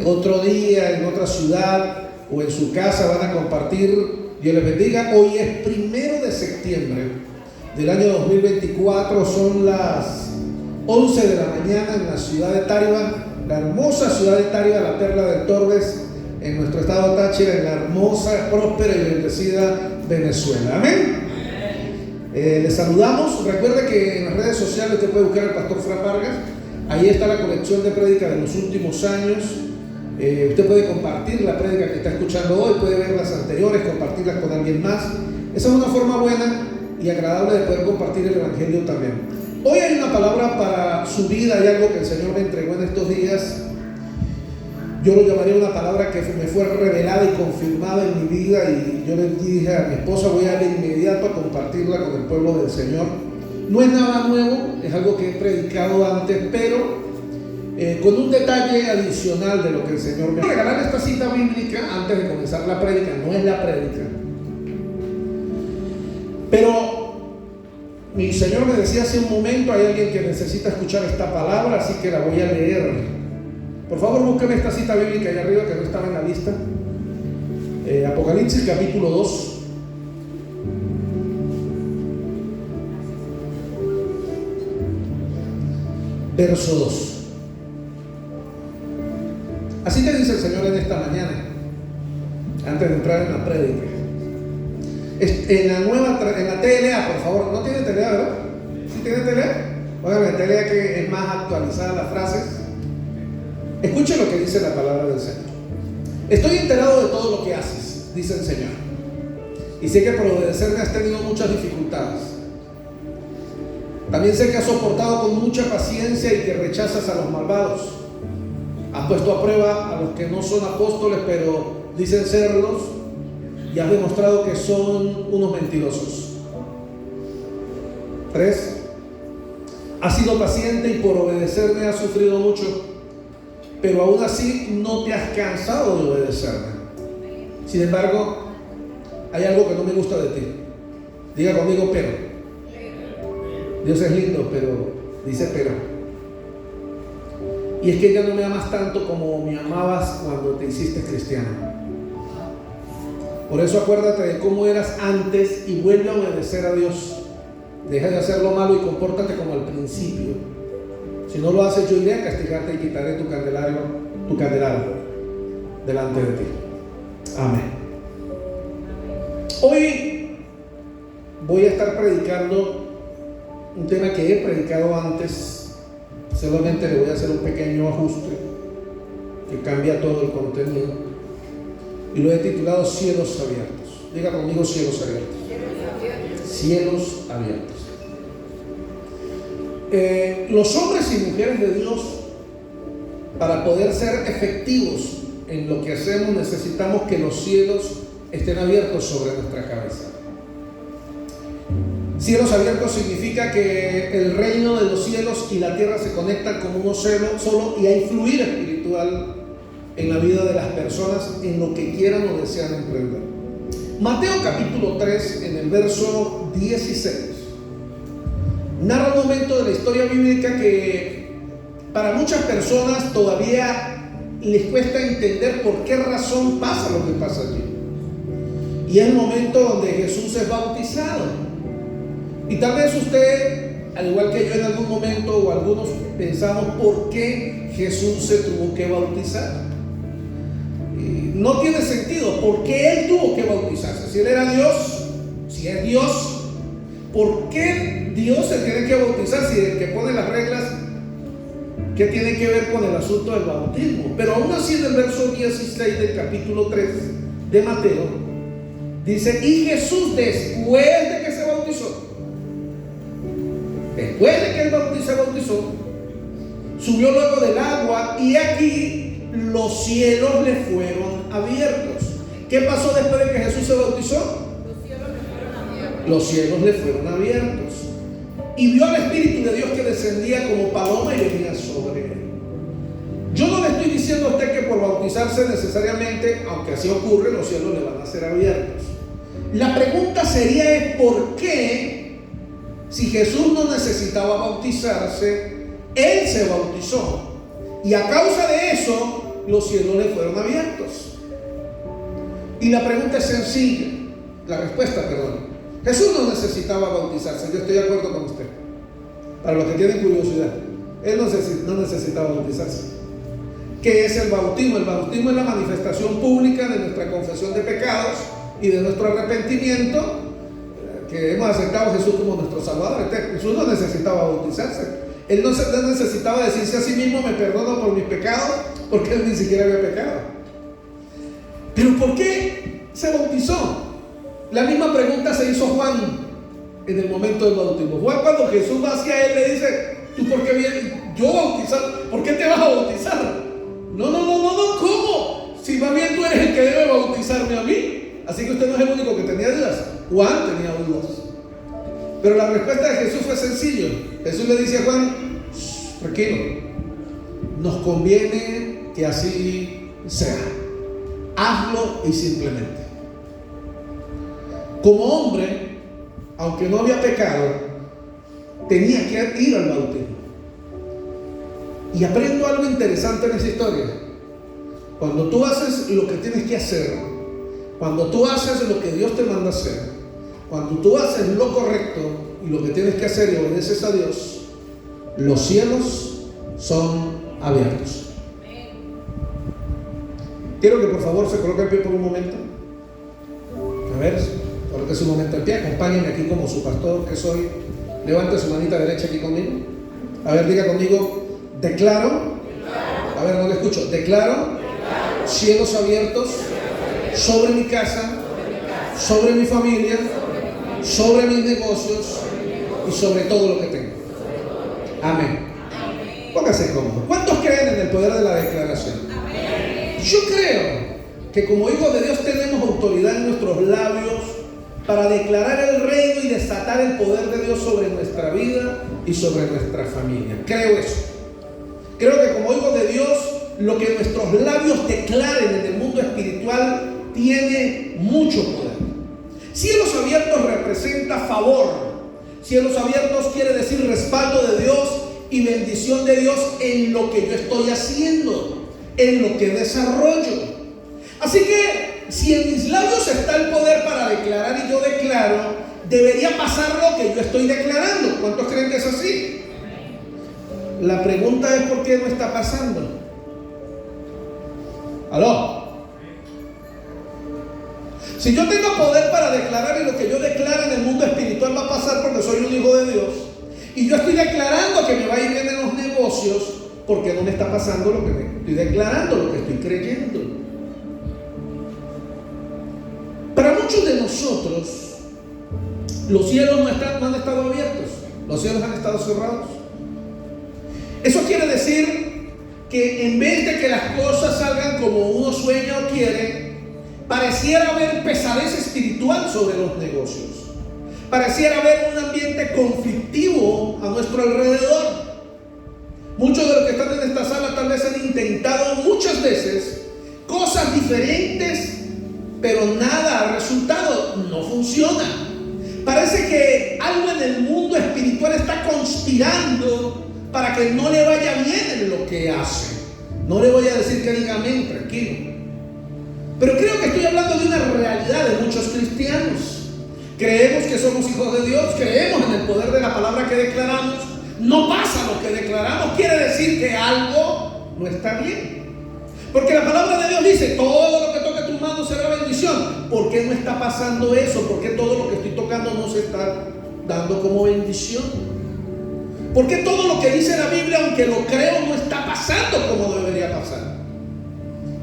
otro día, en otra ciudad o en su casa van a compartir, Dios les bendiga. Hoy es 1 de septiembre del año 2024, son las 11 de la mañana en la ciudad de Táriba, la hermosa ciudad de Táriba, la perla del Torbes, en nuestro estado Táchira, en la hermosa, próspera y bendecida Venezuela. Amén. Les saludamos. Recuerde que en las redes sociales usted puede buscar al pastor Fran Vargas. Ahí está la colección de prédicas de los últimos años. Usted puede compartir la prédica que está escuchando hoy, puede ver las anteriores, compartirlas con alguien más. Esa es una forma buena y agradable de poder compartir el evangelio también. Hoy hay una palabra para su vida, hay algo que el Señor me entregó en estos días. Yo lo llamaría una palabra que me fue revelada y confirmada en mi vida, y yo le dije a mi esposa, voy a de inmediato a compartirla con el pueblo del Señor. No es nada nuevo, es algo que he predicado antes, pero con un detalle adicional de lo que el Señor me... Voy a regalar esta cita bíblica antes de comenzar la prédica, no es la prédica. Pero mi Señor me decía hace un momento, hay alguien que necesita escuchar esta palabra, así que la voy a leer. Por favor, búsqueme esta cita bíblica allá arriba que no estaba en la lista. Apocalipsis capítulo 2. Verso 2. Así te dice el Señor en esta mañana, antes de entrar en la prédica. En la TLA, por favor. ¿No tiene TLA, verdad? ¿Sí tiene TLA? Óigame, TLA que es más actualizada las frases. Escuche lo que dice la palabra del Señor. Estoy enterado de todo lo que haces, dice el Señor, y sé que por obedecerme has tenido muchas dificultades. También sé que has soportado con mucha paciencia y que rechazas a los malvados. Has puesto a prueba a los que no son apóstoles, pero dicen serlos, y has demostrado que son unos mentirosos. 3. Has sido paciente y por obedecerme has sufrido mucho, pero aún así no te has cansado de obedecerme. Sin embargo, hay algo que no me gusta de ti. Diga conmigo, pero. Dios es lindo, pero dice pero. Y es que ya no me amas tanto como me amabas cuando te hiciste cristiano. Por eso acuérdate de cómo eras antes y vuelve a obedecer a Dios. Deja de hacer lo malo y compórtate como al principio. Si no lo haces, yo iré a castigarte y quitaré tu candelabro delante de ti. Amén. Hoy voy a estar predicando un tema que he predicado antes. Solamente le voy a hacer un pequeño ajuste que cambia todo el contenido, y lo he titulado Cielos Abiertos. Diga conmigo, cielos abiertos. Cielos abiertos. Los hombres y mujeres de Dios, para poder ser efectivos en lo que hacemos, necesitamos que los cielos estén abiertos sobre nuestra cabeza. Cielos abiertos significa que el reino de los cielos y la tierra se conectan como uno solo, y hay fluir espiritual en la vida de las personas en lo que quieran o desean emprender. Mateo capítulo 3, en el verso 16, narra un momento de la historia bíblica que para muchas personas todavía les cuesta entender por qué razón pasa lo que pasa allí. Y es el momento donde Jesús es bautizado. Y tal vez usted, al igual que yo en algún momento, o algunos pensamos por qué Jesús se tuvo que bautizar. Y no tiene sentido. ¿Por qué Él tuvo que bautizarse? Si Él era Dios, si es Dios, ¿por qué Dios se tiene que bautizar? Si el que pone las reglas, ¿qué tiene que ver con el asunto del bautismo? Pero aún así, en el verso 16 del capítulo 3 de Mateo, dice: y Jesús, después de que se bautizó, después de que Él se bautizó, subió luego del agua, y aquí los cielos le fueron abiertos. ¿Qué pasó después de que Jesús se bautizó? Los cielos le fueron abiertos, y vio al Espíritu de Dios que descendía como paloma y venía sobre él. Yo no le estoy diciendo a usted que por bautizarse necesariamente, aunque así ocurre, los cielos le van a ser abiertos. La pregunta sería ¿por qué, si Jesús no necesitaba bautizarse, Él se bautizó? Y a causa de eso, los cielos le fueron abiertos. Y la pregunta es sencilla, la respuesta, perdón. Jesús no necesitaba bautizarse, yo estoy de acuerdo con usted. Para los que tienen curiosidad, Él no necesitaba bautizarse. ¿Qué es el bautismo? El bautismo es la manifestación pública de nuestra confesión de pecados y de nuestro arrepentimiento, que hemos aceptado a Jesús como nuestro Salvador. Jesús no necesitaba bautizarse. Él no necesitaba decirse a sí mismo: me perdono por mis pecados, porque Él ni siquiera había pecado. Pero ¿por qué se bautizó? La misma pregunta se hizo Juan en el momento del bautismo. Juan, cuando Jesús va hacia él, le dice: ¿tú por qué vienes? Yo bautizar, ¿por qué te vas a bautizar? No, ¿cómo? Si más bien tú eres el que debe bautizarme a mí. Así que usted no es el único que tenía dudas. Juan tenía dudas. Pero la respuesta de Jesús fue sencilla. Jesús le dice a Juan: tranquilo, nos conviene que así sea. Hazlo y simplemente. Como hombre, aunque no había pecado, tenía que ir al bautismo. Y aprendo algo interesante en esa historia. Cuando tú haces lo que tienes que hacer, cuando tú haces lo que Dios te manda hacer, cuando tú haces lo correcto y lo que tienes que hacer y obedeces a Dios, los cielos son abiertos. Quiero que por favor se coloque en pie por un momento. A ver, coloque su momento en pie. Acompáñenme aquí como su pastor que soy. Levante su manita derecha aquí conmigo. A ver, diga conmigo: declaro. A ver, no le escucho. Declaro cielos abiertos sobre mi casa, sobre mi familia, sobre mis negocios y sobre todo lo que tengo. Amén. Póngase cómodo. ¿Cuántos creen en el poder de la declaración? Yo creo que como hijos de Dios tenemos autoridad en nuestros labios para declarar el reino y desatar el poder de Dios sobre nuestra vida y sobre nuestra familia. Creo eso. Creo que como hijos de Dios, lo que nuestros labios declaren en el mundo espiritual tiene mucho poder. Cielos abiertos representa favor. Cielos abiertos quiere decir respaldo de Dios y bendición de Dios en lo que yo estoy haciendo, en lo que desarrollo. Así que si en mis labios está el poder para declarar y yo declaro, debería pasar lo que yo estoy declarando. ¿Cuántos creen que es así? La pregunta es: ¿por qué no está pasando? ¿Aló? Si yo tengo poder para declarar y lo que yo declaro en el mundo espiritual va a pasar porque soy un hijo de Dios, y yo estoy declarando que me va a ir bien en los negocios, ¿por qué no me está pasando lo que me estoy declarando, lo que estoy creyendo? Para muchos de nosotros, los cielos no han estado abiertos, los cielos han estado cerrados. Eso quiere decir que en vez de que las cosas salgan como uno sueña o quiere, pareciera haber pesadez espiritual sobre los negocios. Pareciera haber un ambiente conflictivo a nuestro alrededor. Muchos de los que están en esta sala tal vez han intentado muchas veces cosas diferentes, pero nada ha resultado, no funciona. Parece que algo en el mundo espiritual está conspirando para que no le vaya bien en lo que hace. No le voy a decir que diga amén, tranquilo. Pero creo que estoy hablando de una realidad de muchos cristianos. Creemos que somos hijos de Dios, creemos en el poder de la palabra que declaramos. No pasa lo que declaramos, quiere decir que algo no está bien. Porque la palabra de Dios dice: todo lo que toque tu mano será bendición. ¿Por qué no está pasando eso? ¿Por qué todo lo que estoy tocando no se está dando como bendición? ¿Por qué todo lo que dice la Biblia, aunque lo creo, no está pasando como debería pasar?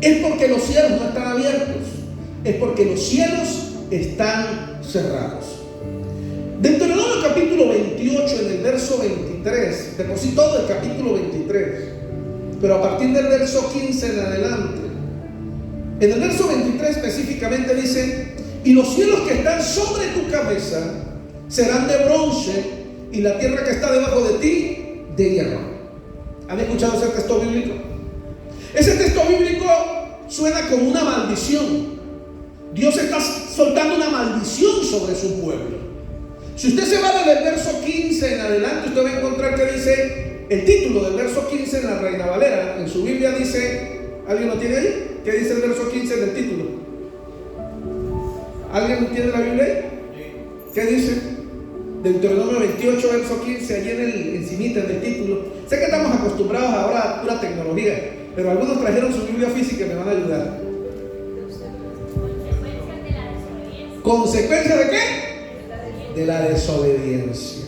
Es porque los cielos no están abiertos. Es porque los cielos están cerrados. Deuteronomio capítulo 28, en el verso 23, de por sí todo el capítulo 23, pero a partir del verso 15 en adelante, en el verso 23 específicamente dice: y los cielos que están sobre tu cabeza serán de bronce, y la tierra que está debajo de ti de hierro. ¿Han escuchado ese texto bíblico? Ese texto bíblico suena como una maldición. Dios está soltando una maldición sobre su pueblo. Si usted se va desde el verso 15 en adelante, usted va a encontrar que dice, el título del verso 15 en la Reina Valera, en su Biblia dice ¿Alguien lo tiene ahí? ¿Qué dice el verso 15 del título? ¿Alguien tiene la Biblia ahí? ¿Qué dice? Deuteronomio 28, verso 15, allí encimita en el título. Sé que estamos acostumbrados ahora a pura tecnología, pero algunos trajeron su Biblia física y me van a ayudar. ¿Consecuencia de qué? De la desobediencia.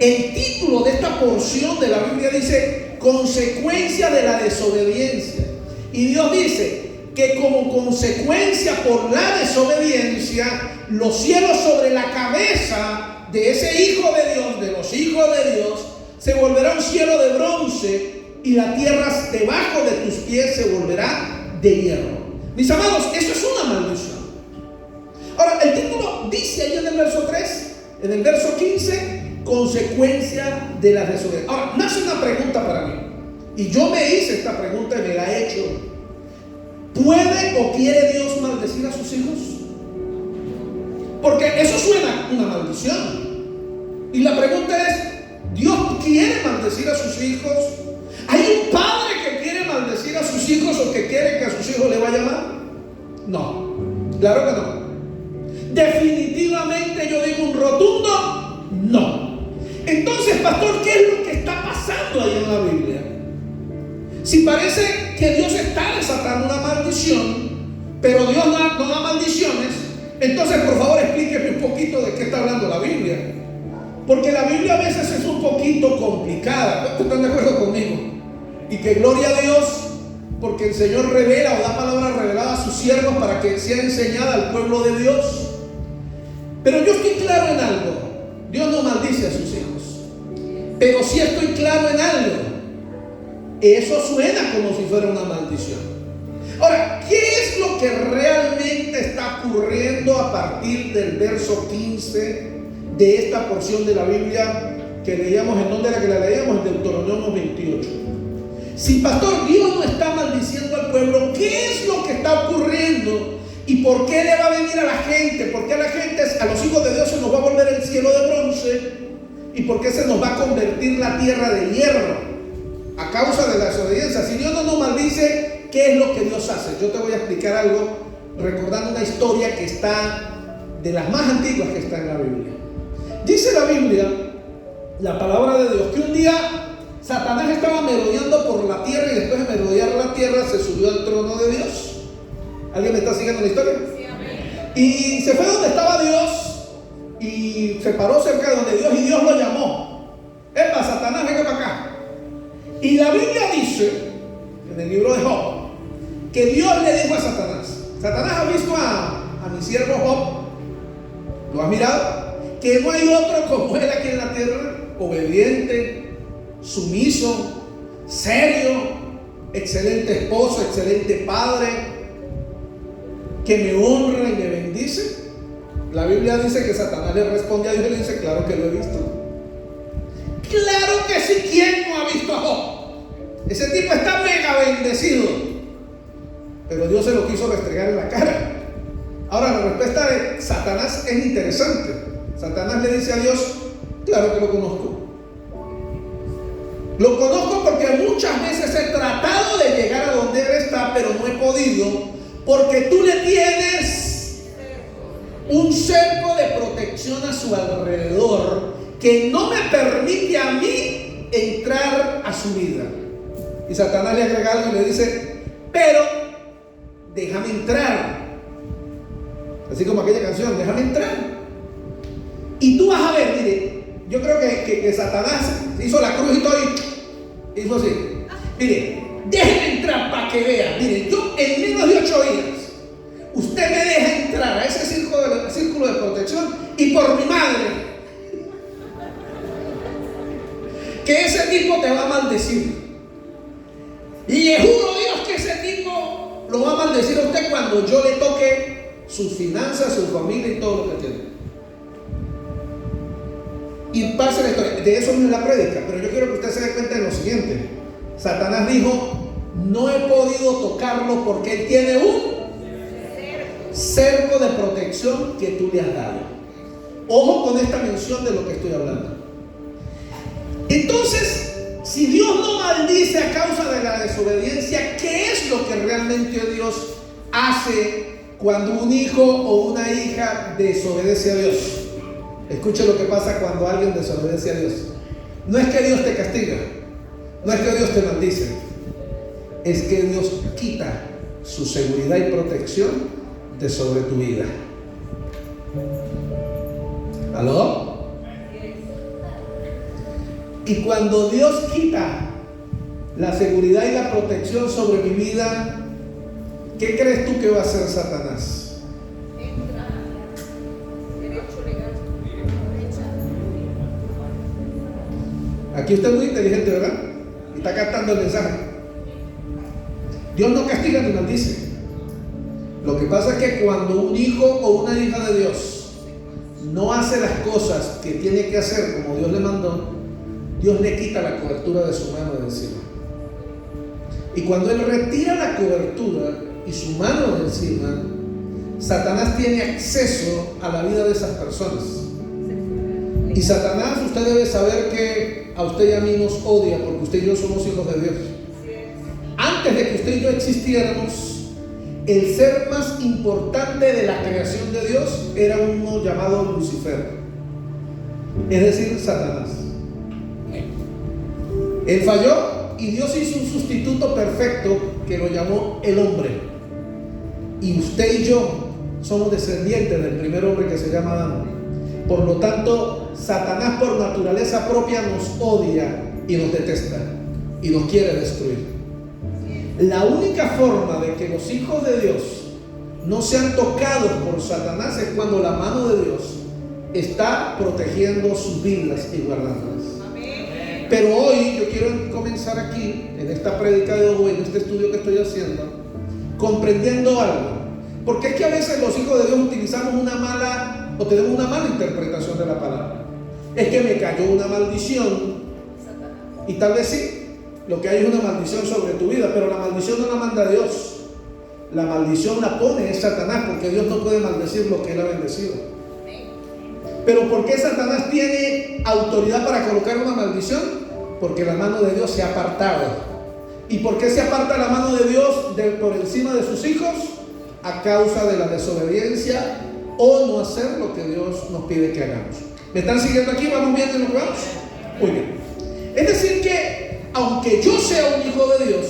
El título de esta porción de la Biblia dice consecuencia de la desobediencia. Y Dios dice que como consecuencia por la desobediencia, los cielos sobre la cabeza de ese hijo de Dios, de los hijos de Dios, se volverá un cielo de bronce y la tierra debajo de tus pies se volverá de hierro. Mis amados, eso es una maldición. Ahora, el título dice ahí en el verso 3, en el verso 15, consecuencia de la desobediencia. Ahora, nace una pregunta para mí, y yo me hice esta pregunta y me la he hecho. ¿Puede o quiere Dios maldecir a sus hijos? Porque eso suena una maldición. Y la pregunta es, ¿Dios quiere maldecir a sus hijos? ¿Hay un padre que quiere maldecir a sus hijos o que quiere que a sus hijos le vaya mal? No, claro que no. Definitivamente yo digo un rotundo no. Entonces, pastor, ¿qué es lo que está pasando ahí en la Biblia? Si parece que Dios está desatando una maldición, pero Dios no da maldiciones, entonces por favor explíqueme un poquito de qué está hablando la Biblia. Porque la Biblia a veces es un poquito complicada. ¿Cuántos están de acuerdo conmigo? Y que gloria a Dios, porque el Señor revela o da palabra revelada a sus siervos para que sea enseñada al pueblo de Dios. Pero yo estoy claro en algo: Dios no maldice a sus hijos. Pero sí estoy claro en algo: eso suena como si fuera una maldición. Ahora, ¿qué es lo que realmente está ocurriendo a partir del verso 15 de esta porción de la Biblia que leíamos? ¿En dónde era que la leíamos? En Deuteronomio 28. Si, pastor, Dios no está maldiciendo al pueblo, ¿qué es lo que está ocurriendo? ¿Y por qué le va a venir a la gente? ¿Por qué a la gente, a los hijos de Dios, se nos va a volver el cielo de bronce? ¿Y por qué se nos va a convertir la tierra de hierro? A causa de la desobediencia. Si Dios no nos maldice, ¿qué es lo que Dios hace? Yo te voy a explicar algo recordando una historia que está de las más antiguas que está en la Biblia. Dice la Biblia, la palabra de Dios, que un día Satanás estaba merodeando por la tierra y después de merodear la tierra se subió al trono de Dios. ¿Alguien me está siguiendo la historia? Sí, amén. Y se fue donde estaba Dios y se paró cerca de donde Dios, y Dios lo llamó. Epa, Satanás, venga para acá. Y la Biblia dice, en el libro de Job, que Dios le dijo a Satanás: Satanás, ¿has visto a mi siervo Job? ¿Lo has mirado? Que no hay otro como él aquí en la tierra, obediente, sumiso, serio, excelente esposo, excelente padre, que me honra y me bendice. La Biblia dice que Satanás le responde a Dios y le dice: claro que lo he visto. Claro que sí. ¿Quién no ha visto a Job? Ese tipo está mega bendecido. Pero Dios se lo quiso restregar en la cara. Ahora, la respuesta de Satanás es interesante. Satanás le dice a Dios: claro que lo conozco. Lo conozco porque muchas veces he tratado de llegar a donde él está, pero no he podido, porque tú le tienes un cerco de protección a su alrededor que no me permite a mí entrar a su vida. Y Satanás le agrega algo y le dice: pero déjame entrar. Así como aquella canción, déjame entrar. Y tú vas a ver, mire, yo creo que Satanás hizo la cruz y todo y hizo así. Mire, déjeme entrar para que vea. Mire, yo en menos de 8 días, usted me deja entrar a ese círculo de protección, y por mi madre, que ese tipo te va a maldecir. Y le juro a Dios que ese tipo lo va a maldecir a usted cuando yo le toque sus finanzas, su familia y todo lo que tiene. Y pasa la historia. De eso no es la prédica, pero yo quiero que usted se dé cuenta de lo siguiente. Satanás dijo: no he podido tocarlo porque él tiene un cerco de protección que tú le has dado. Ojo con esta mención de lo que estoy hablando. Entonces Si Dios no maldice a causa de la desobediencia, ¿qué es lo que realmente Dios hace cuando un hijo o una hija desobedece a Dios? Escuche lo que pasa cuando alguien desobedece a Dios. No es que Dios te castiga, no es que Dios te maldice, es que Dios quita su seguridad y protección de sobre tu vida. ¿Aló? Y cuando Dios quita la seguridad y la protección sobre mi vida, ¿qué crees tú que va a hacer Satanás? Aquí usted es muy inteligente, ¿verdad? Y está captando el mensaje. Dios no castiga ni maldice. Lo que pasa es que cuando un hijo o una hija de Dios no hace las cosas que tiene que hacer como Dios le mandó, Dios le quita la cobertura de su mano de encima. Y cuando Él retira la cobertura y su mano de encima, Satanás tiene acceso a la vida de esas personas. Y Satanás, usted debe saber que a usted y a mí nos odia porque usted y yo somos hijos de Dios. Antes de que usted y yo existiéramos, el ser más importante de la creación de Dios era uno llamado Lucifer, es decir, Satanás. Él falló y Dios hizo un sustituto perfecto que lo llamó el hombre. Y usted y yo somos descendientes del primer hombre que se llama Adán. Por lo tanto, Satanás por naturaleza propia nos odia y nos detesta y nos quiere destruir. La única forma de que los hijos de Dios no sean tocados por Satanás es cuando la mano de Dios está protegiendo sus vidas y guardándolas. Pero hoy yo quiero comenzar aquí, en esta prédica de hoy, en este estudio que estoy haciendo, comprendiendo algo. Porque es que a veces los hijos de Dios utilizamos una mala, o tenemos una mala interpretación de la palabra. Es que me cayó una maldición, y tal vez sí, lo que hay es una maldición sobre tu vida, pero la maldición no la manda Dios. La maldición la pone es Satanás, porque Dios no puede maldecir lo que Él ha bendecido. Pero ¿por qué Satanás tiene autoridad para colocar una maldición? Porque la mano de Dios se ha apartado. ¿Y por qué se aparta la mano de Dios por encima de sus hijos? A causa de la desobediencia o no hacer lo que Dios nos pide que hagamos. ¿Me están siguiendo aquí? ¿Vamos viendo lo que vamos? Muy bien. Es decir que, aunque yo sea un hijo de Dios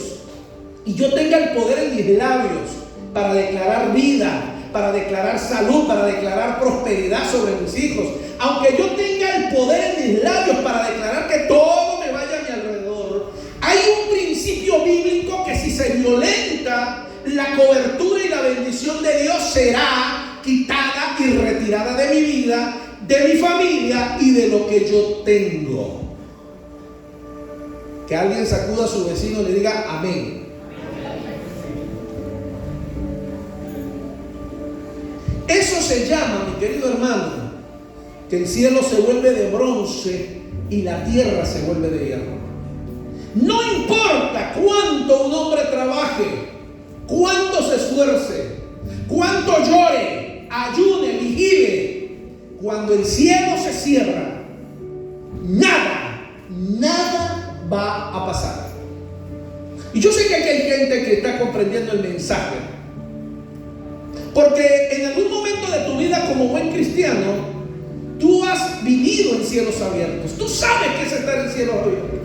y yo tenga el poder en mis labios para declarar vida, para declarar salud, para declarar prosperidad sobre mis hijos, aunque yo tenga el poder en mis labios para declarar que todo me vaya a mi alrededor, hay un principio bíblico que si se violenta, la cobertura y la bendición de Dios será quitada y retirada de mi vida, de mi familia y de lo que yo tengo. Que alguien sacuda a su vecino y le diga amén. Eso se llama, mi querido hermano, que el cielo se vuelve de bronce y la tierra se vuelve de hierro. No importa cuánto un hombre trabaje, cuánto se esfuerce, cuánto llore, ayune, vigile, cuando el cielo se cierra, nada va a pasar. Y yo sé que aquí hay gente que está comprendiendo el mensaje, porque en algún momento de tu vida como buen cristiano, tú has vivido en cielos abiertos. Tú sabes qué es estar en cielos abiertos.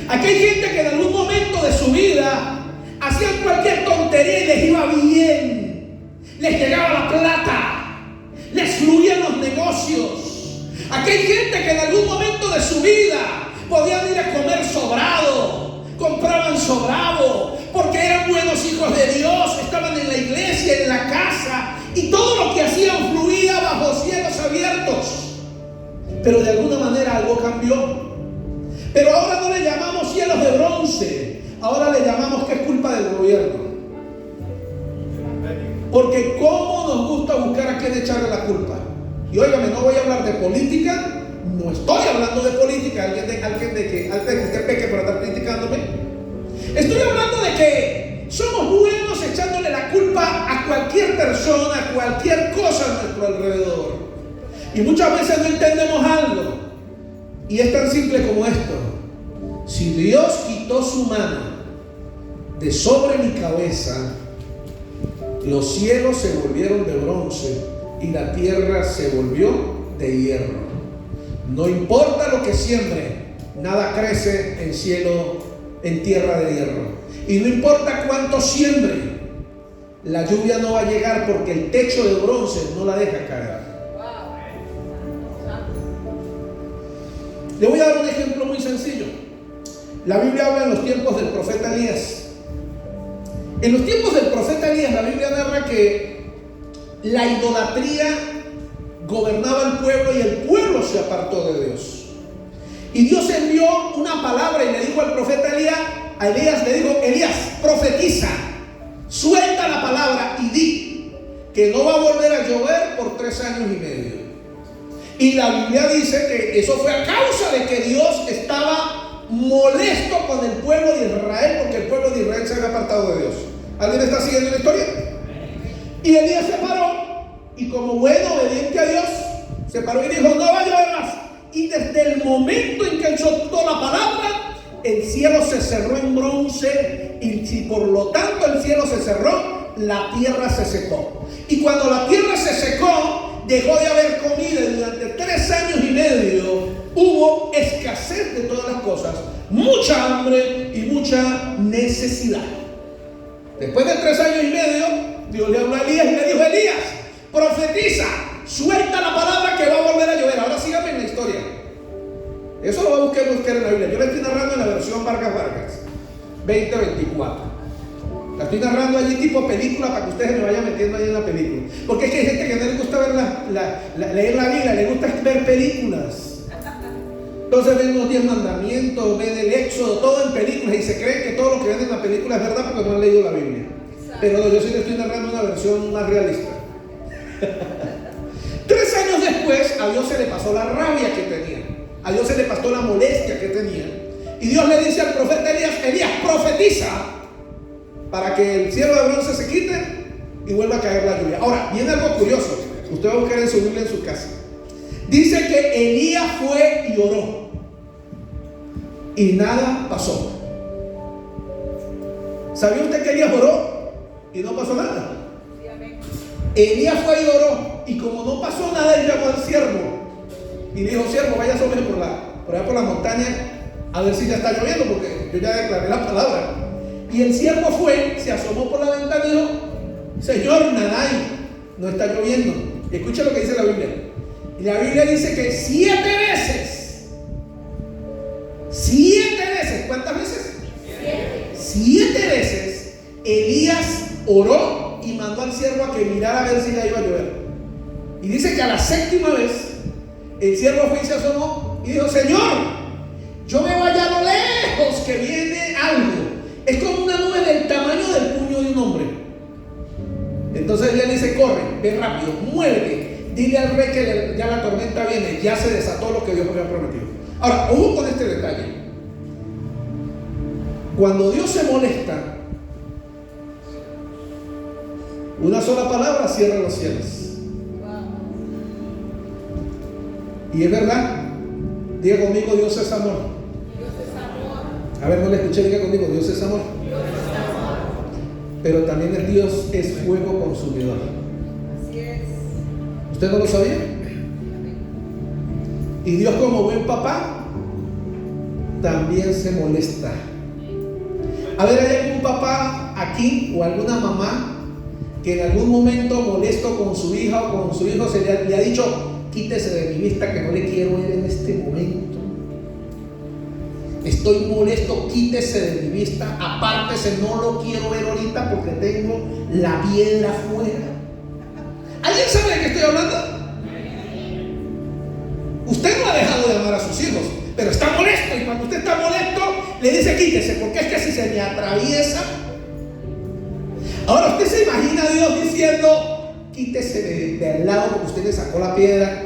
Aquí hay gente que en algún momento de su vida hacían cualquier tontería y les iba bien. Les llegaba la plata, les fluían los negocios. Aquí hay gente que en algún momento de su vida podían ir a comer sobrado, compraban sobrado, porque eran buenos hijos de Dios, estaban en la iglesia, en la casa, y todo lo que hacían fluía bajo cielos abiertos. Pero de alguna manera algo cambió. Pero ahora no le llamamos cielos de bronce, ahora le llamamos que es culpa del gobierno. Porque cómo nos gusta buscar a quién echarle la culpa. Y óigame, no voy a hablar de política, no estoy hablando de política, alguien de que usted peque por estar criticándome. Estoy hablando de que somos buenos echándole la culpa a cualquier persona, a cualquier cosa a nuestro alrededor. Y muchas veces no entendemos algo. Y es tan simple como esto. si Dios quitó su mano de sobre mi cabeza, los cielos se volvieron de bronce y la tierra se volvió de hierro. No importa lo que siembre, nada crece en tierra de hierro. Y no importa cuánto siembre, la lluvia no va a llegar porque el techo de bronce no la deja caer. Le voy a dar un ejemplo muy sencillo. La Biblia habla en los tiempos del profeta Elías. En los tiempos del profeta Elías, la Biblia narra que la idolatría gobernaba el pueblo y el pueblo se apartó de Dios. Y Dios envió una palabra y le dijo al profeta Elías, le dijo: Elías, profetiza, suelta la palabra y di que no va a volver a llover por 3 años y medio. Y la Biblia dice que eso fue a causa de que Dios estaba molesto con el pueblo de Israel, porque el pueblo de Israel se había apartado de Dios. ¿Alguien está siguiendo la historia? Y Elías se paró y, como bueno, obediente a Dios, se paró y dijo: no va a llover más. Y desde el momento en que él soltó la palabra, el cielo se cerró en bronce, y si por lo tanto el cielo se cerró, la tierra se secó. Y cuando la tierra se secó, dejó de haber comida, y durante 3 años y medio hubo escasez de todas las cosas, mucha hambre y mucha necesidad. Después de 3 años y medio, Dios le habló a Elías y le dijo: Elías, profetiza, suelta la palabra que va a volver a llover. Ahora síganme en la historia. Eso lo va a buscar en la Biblia. Yo le estoy narrando en la versión Vargas 2024. La estoy narrando allí tipo película para que ustedes me vayan metiendo ahí en la película. Porque es que hay gente que no le gusta ver leer la Biblia, le gusta ver películas. Entonces ven los 10 mandamientos, ven el Éxodo, todo en películas, y se creen que todo lo que ven en la película es verdad porque no han leído la Biblia. Pero no, yo sí le estoy narrando una versión más realista. 3 años después, a Dios se le pasó la rabia que tenía, a Dios se le pasó la molestia que tenía, y Dios le dice al profeta Elías: Elías, profetiza para que el cielo de bronce se quite y vuelva a caer la lluvia. Ahora, viene algo curioso. Usted va a buscar en su Biblia en su casa. Dice que Elías fue y oró, y nada pasó. ¿Sabía usted que Elías oró y no pasó nada? Elías fue y oró, y como no pasó nada, él llamó al siervo y dijo: siervo, vaya sobre por allá por la montaña a ver si ya está lloviendo, porque yo ya declaré la palabra. Y el siervo fue, se asomó por la ventana y dijo: Señor, nada hay, no está lloviendo. Y escucha lo que dice la Biblia. Y la Biblia dice que 7 veces, ¿cuántas veces? 7 veces Elías oró y mandó al siervo a que mirara a ver si ya iba a llover. Y dice que a la 7ª vez el siervo fue y se asomó y dijo: Señor, yo me voy allá a lo lejos que viene algo. Es como una nube del tamaño del puño de un hombre. Entonces él le dice: corre, ve rápido, muévete, dile al rey que ya la tormenta viene, ya se desató lo que Dios había prometido. Ahora, ojo con este detalle. Cuando Dios se molesta, una sola palabra cierra los cielos. Y es verdad. Diga conmigo: Dios es amor. A ver, no le escuché, diga conmigo: Dios es amor. Pero también el Dios es fuego consumidor. Así es. ¿Usted no lo sabía? Y Dios, como buen papá, también se molesta. A ver, ¿hay algún papá aquí o alguna mamá que en algún momento molesto con su hija o con su hijo le ha dicho: quítese de mi vista que no le quiero ver en este momento? Estoy molesto, quítese de mi vista, apártese, no lo quiero ver ahorita porque tengo la piedra afuera. ¿Alguien sabe de qué estoy hablando? Usted no ha dejado de amar a sus hijos, pero está molesto, y cuando usted está molesto le dice: quítese, porque es que si se me atraviesa. Ahora usted se imagina a Dios diciendo: quítese de al lado porque usted le sacó la piedra,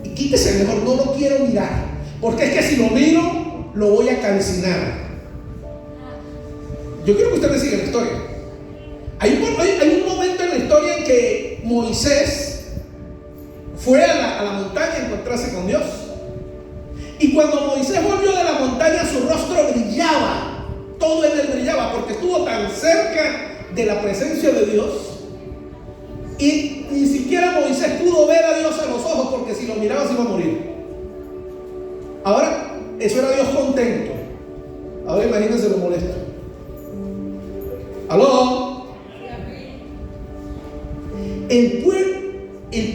y quítese mejor, no lo quiero mirar, porque es que si lo miro lo voy a calcinar. Yo quiero que usted me siga la historia. Hay un momento en la historia en que Moisés fue a la montaña a encontrarse con Dios, Y cuando Moisés volvió de la montaña, su rostro brillaba, todo en él brillaba, porque estuvo tan cerca de la presencia de Dios. Y ni siquiera Moisés pudo ver a Dios a los ojos, porque si lo miraba se iba a morir. Ahora, eso era Dios contento. Ahora imagínense lo molesto. ¿Aló? El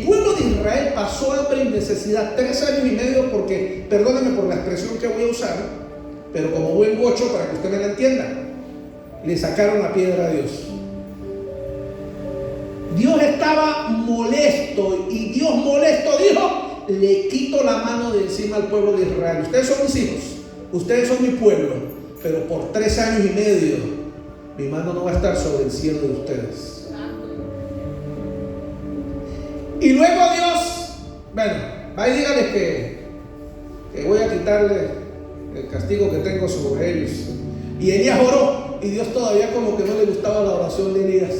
pueblo de Israel pasó hambre y necesidad 3 años y medio, porque, perdónenme por la expresión que voy a usar, pero como buen gocho, para que usted me la entienda, le sacaron la piedra a Dios. Dios estaba molesto, y Dios molesto dijo: le quito la mano de encima al pueblo de Israel. Ustedes son mis hijos, ustedes son mi pueblo, pero por 3 años y medio mi mano no va a estar sobre el cielo de ustedes. Y luego Dios, bueno, va y dígales que voy a quitarle el castigo que tengo sobre ellos. Y Elías oró, y Dios todavía como que no le gustaba la oración de Elías.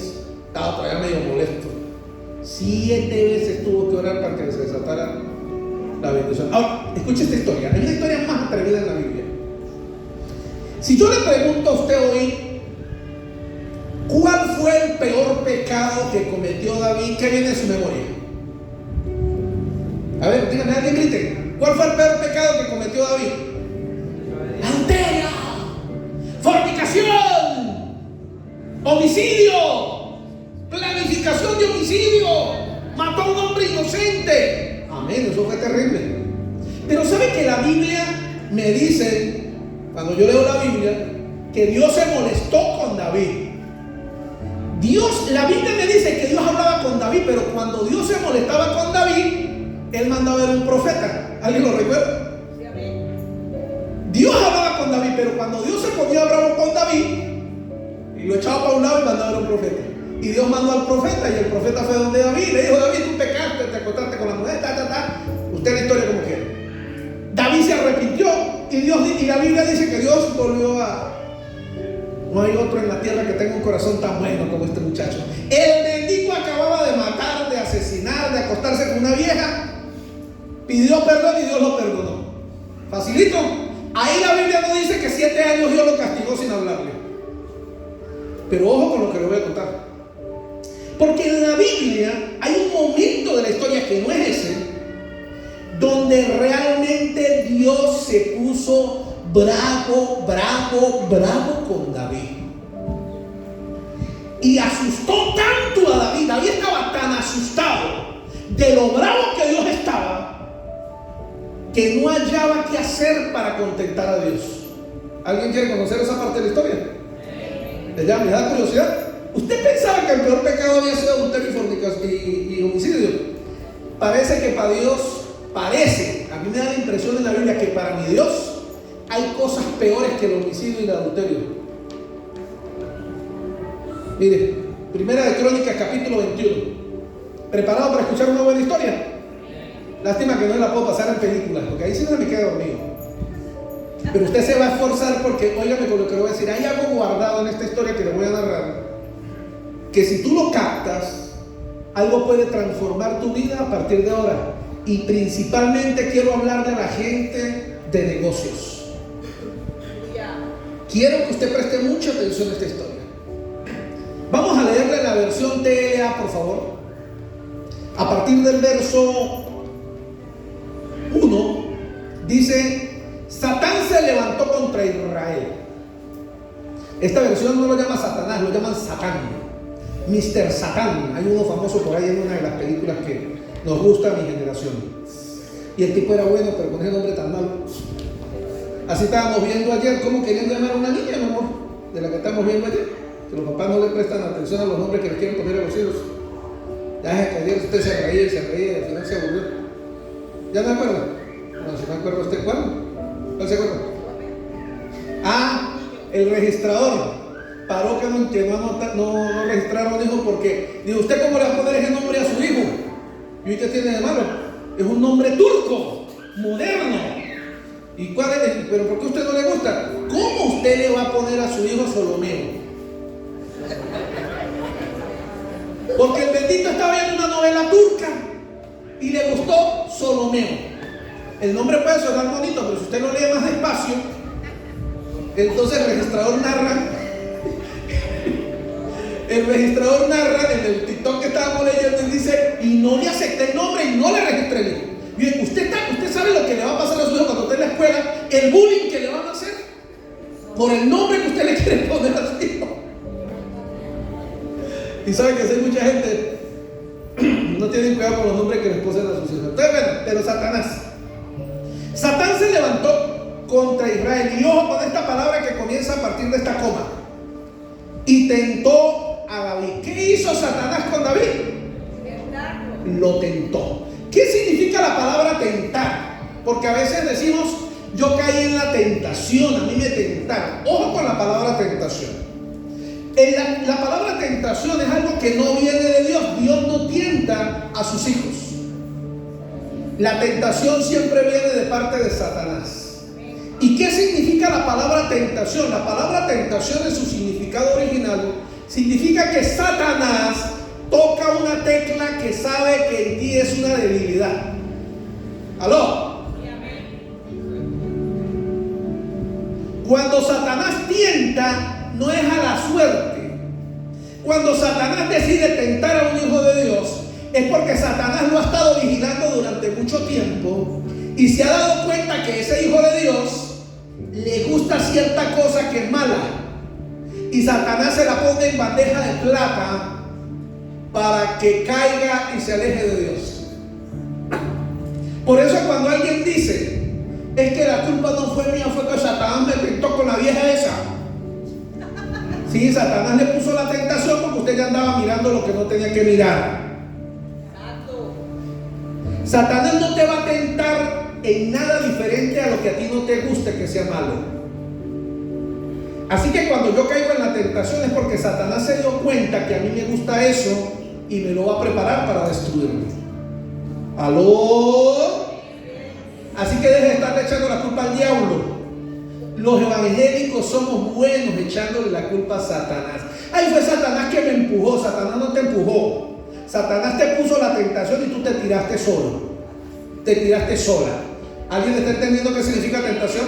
Estaba todavía medio molesto. 7 veces tuvo que orar para que se desatara la bendición. Ahora, escuche esta historia. Hay una historia más atrevida en la Biblia. Si yo le pregunto a usted hoy, ¿cuál fue el peor pecado que cometió David? ¿Qué viene en su memoria? A ver, díganme, alguien grite. ¿Cuál fue el peor pecado que cometió David? Adulterio, fornicación, homicidio, planificación de homicidio, mató a un hombre inocente. Amén, eso fue terrible. Pero ¿sabe que la Biblia me dice, cuando yo leo la Biblia, que Dios se molestó con David? La Biblia me dice que Dios hablaba con David, pero cuando Dios se molestaba con David, Él mandaba a ver un profeta. ¿Alguien lo recuerda? Sí, amén. Dios hablaba con David, pero cuando Dios se ponía bravo con David, y lo echaba para un lado y mandaba a ver un profeta. Y Dios mandó al profeta, y el profeta fue donde David. Le dijo: David, tú pecaste, te acostaste con la mujer, Usted la historia como quiera. David se arrepintió, y la Biblia dice que Dios volvió a... No hay otro en la tierra que tenga un corazón tan bueno como este muchacho. El bendito acababa de matar, de asesinar, de acostarse con una vieja. Pidió perdón y Dios lo perdonó. Facilito. Ahí la Biblia no dice que 7 años Dios lo castigó sin hablarle. Pero ojo con lo que le voy a contar. Porque en la Biblia hay un momento de la historia que no es ese, donde realmente Dios se puso bravo con David. Y asustó tanto a David. David estaba tan asustado de lo bravo que Dios estaba, que no hallaba qué hacer para contentar a Dios. ¿Alguien quiere conocer esa parte de la historia? ¿Le da curiosidad? ¿Usted pensaba que el peor pecado había sido adulterio y homicidio? Parece que para Dios, a mí me da la impresión en la Biblia que para mi Dios hay cosas peores que el homicidio y el adulterio. Mire, Primera de Crónicas, capítulo 21. ¿Preparado para escuchar una buena historia? Lástima que no la puedo pasar en películas, porque ahí sí no me quedo dormido. Pero usted se va a esforzar, porque, óigame con lo que le voy a decir, hay algo guardado en esta historia que le voy a narrar, que si tú lo captas, algo puede transformar tu vida a partir de ahora. Y principalmente quiero hablarle a la gente de negocios. Quiero que usted preste mucha atención a esta historia. Vamos a leerle la versión TLA, por favor. A partir del verso 1, dice: Satán se levantó contra Israel. Esta versión no lo llama Satanás, lo llaman Satán. Mr. Satán. Hay uno famoso por ahí en una de las películas que nos gusta a mi generación. Y el tipo era bueno, pero con ese nombre tan malo. Así estábamos viendo ayer cómo querían llamar a una niña, mi amor, de la que estamos viendo ayer. Que los papás no le prestan atención a los nombres que les quieren poner a los hijos. Ya es que ayer usted se reía y al final se aburrió. ¿Ya no me acuerdo? Bueno, si me acuerdo usted, ¿cuál se acuerda? El registrador paró que no registraron hijo, porque dijo: ¿usted cómo le va a poner ese nombre a su hijo? ¿Y usted tiene de malo? Es un nombre turco, moderno. ¿Y cuál es? ¿Pero por qué a usted no le gusta? ¿Cómo usted le va a poner a su hijo Solomeo? Porque el bendito estaba viendo una novela turca y le gustó Solomeo. El nombre puede sonar bonito, pero si usted lo lee más despacio, entonces el registrador narra en el TikTok que estábamos leyendo y dice, y no le acepté el nombre y no le registré el hijo. Bien, usted sabe lo que le va a pasar a su hijo cuando esté en la escuela, el bullying que le van a hacer por el nombre que usted le quiere poner a su hijo. Y sabe que hay mucha gente no tienen cuidado con los nombres que les ponen a sus hijos. Entonces, bueno, pero Satán se levantó contra Israel. Y ojo con esta palabra que comienza a partir de esta coma. Y tentó a David. ¿Qué hizo Satanás con David? Lo tentó. ¿Qué significa la palabra tentar? Porque a veces decimos, yo caí en la tentación, a mí me tentaron. Ojo con la palabra tentación. La palabra tentación es algo que no viene de Dios. Dios no tienta a sus hijos. La tentación siempre viene de parte de Satanás. ¿Y qué significa la palabra tentación? La palabra tentación en su significado original significa que Satanás toca una tecla que sabe que en ti es una debilidad. ¿Aló? Cuando Satanás tienta, no es a la suerte. Cuando Satanás decide tentar a un hijo de Dios, es porque Satanás lo ha estado vigilando durante mucho tiempo y se ha dado cuenta que ese hijo de Dios le gusta cierta cosa que es mala, y Satanás se la pone en bandeja de plata para que caiga y se aleje de Dios. Por eso cuando alguien dice, es que la culpa no fue mía, fue que Satanás me tentó con la vieja esa. Sí, Satanás le puso la tentación porque usted ya andaba mirando lo que no tenía que mirar. Satanás no te va a tentar en nada diferente a lo que a ti no te guste que sea malo. Así que cuando yo caigo en la tentación es porque Satanás se dio cuenta que a mí me gusta eso y me lo va a preparar para destruirme. ¿Aló? Así que deje de estarle echando la culpa al diablo. Los evangélicos somos buenos echándole la culpa a Satanás. Ay, fue Satanás que me empujó. Satanás no te empujó. Satanás te puso la tentación y tú te tiraste solo. Te tiraste sola. ¿Alguien está entendiendo qué significa tentación?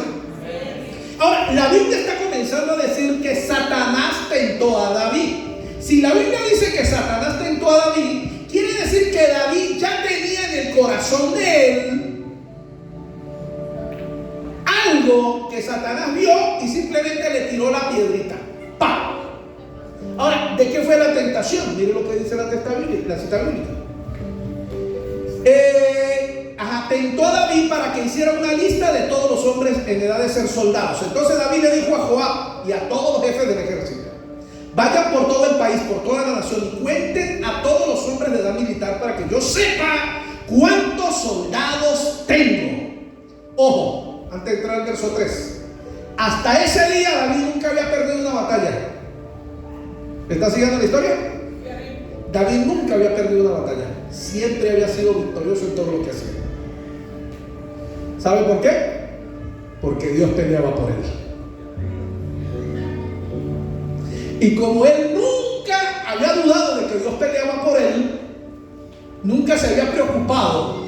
Ahora, la Biblia está comenzando a decir que Satanás tentó a David. Si la Biblia dice que Satanás tentó a David, quiere decir que David ya tenía en el corazón de él algo que Satanás vio y simplemente le tiró la piedrita. ¡Pam! Ahora, ¿de qué fue la tentación? Mire lo que dice la cita bíblica. Tentó a David para que hiciera una lista de todos los hombres en edad de ser soldados. Entonces David le dijo a Joab y a todos los jefes del ejército: vayan por todo el país, por toda la nación, y cuenten a todos los hombres de edad militar para que yo sepa cuántos soldados tengo. Ojo, antes de entrar al verso 3, hasta ese día David nunca había perdido una batalla. ¿Está siguiendo la historia? David nunca había perdido una batalla. Siempre había sido victorioso en todo lo que hacía. ¿Sabe por qué? Porque Dios peleaba por él. Y como él nunca había dudado de que Dios peleaba por él, nunca se había preocupado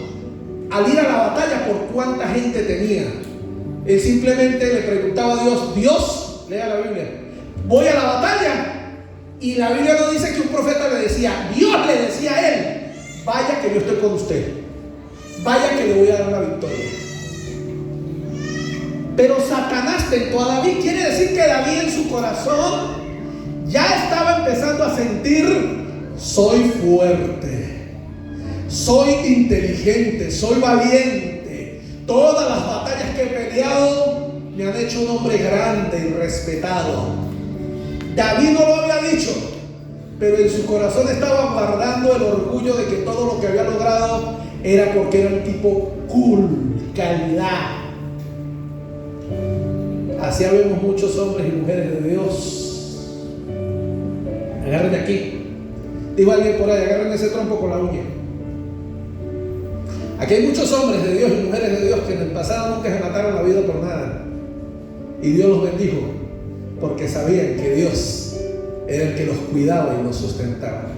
al ir a la batalla por cuánta gente tenía. Él simplemente le preguntaba a Dios: Dios, lea la Biblia, voy a la batalla. Y la Biblia no dice que un profeta le decía, Dios le decía a él: vaya que yo estoy con usted, vaya que le voy a dar la victoria. Pero Satanás tentó a David. Quiere decir que David en su corazón ya estaba empezando a sentir: soy fuerte, soy inteligente, soy valiente. Todas las batallas que he peleado me han hecho un hombre grande y respetado. David no lo había dicho, pero en su corazón estaba guardando el orgullo de que todo lo que había logrado era porque era un tipo cool, calidad. Así vemos muchos hombres y mujeres de Dios. Agarren aquí. Dijo alguien por ahí: agarren ese trompo con la uña. Aquí hay muchos hombres de Dios y mujeres de Dios que en el pasado nunca se mataron la vida por nada. Y Dios los bendijo porque sabían que Dios era el que los cuidaba y los sustentaba.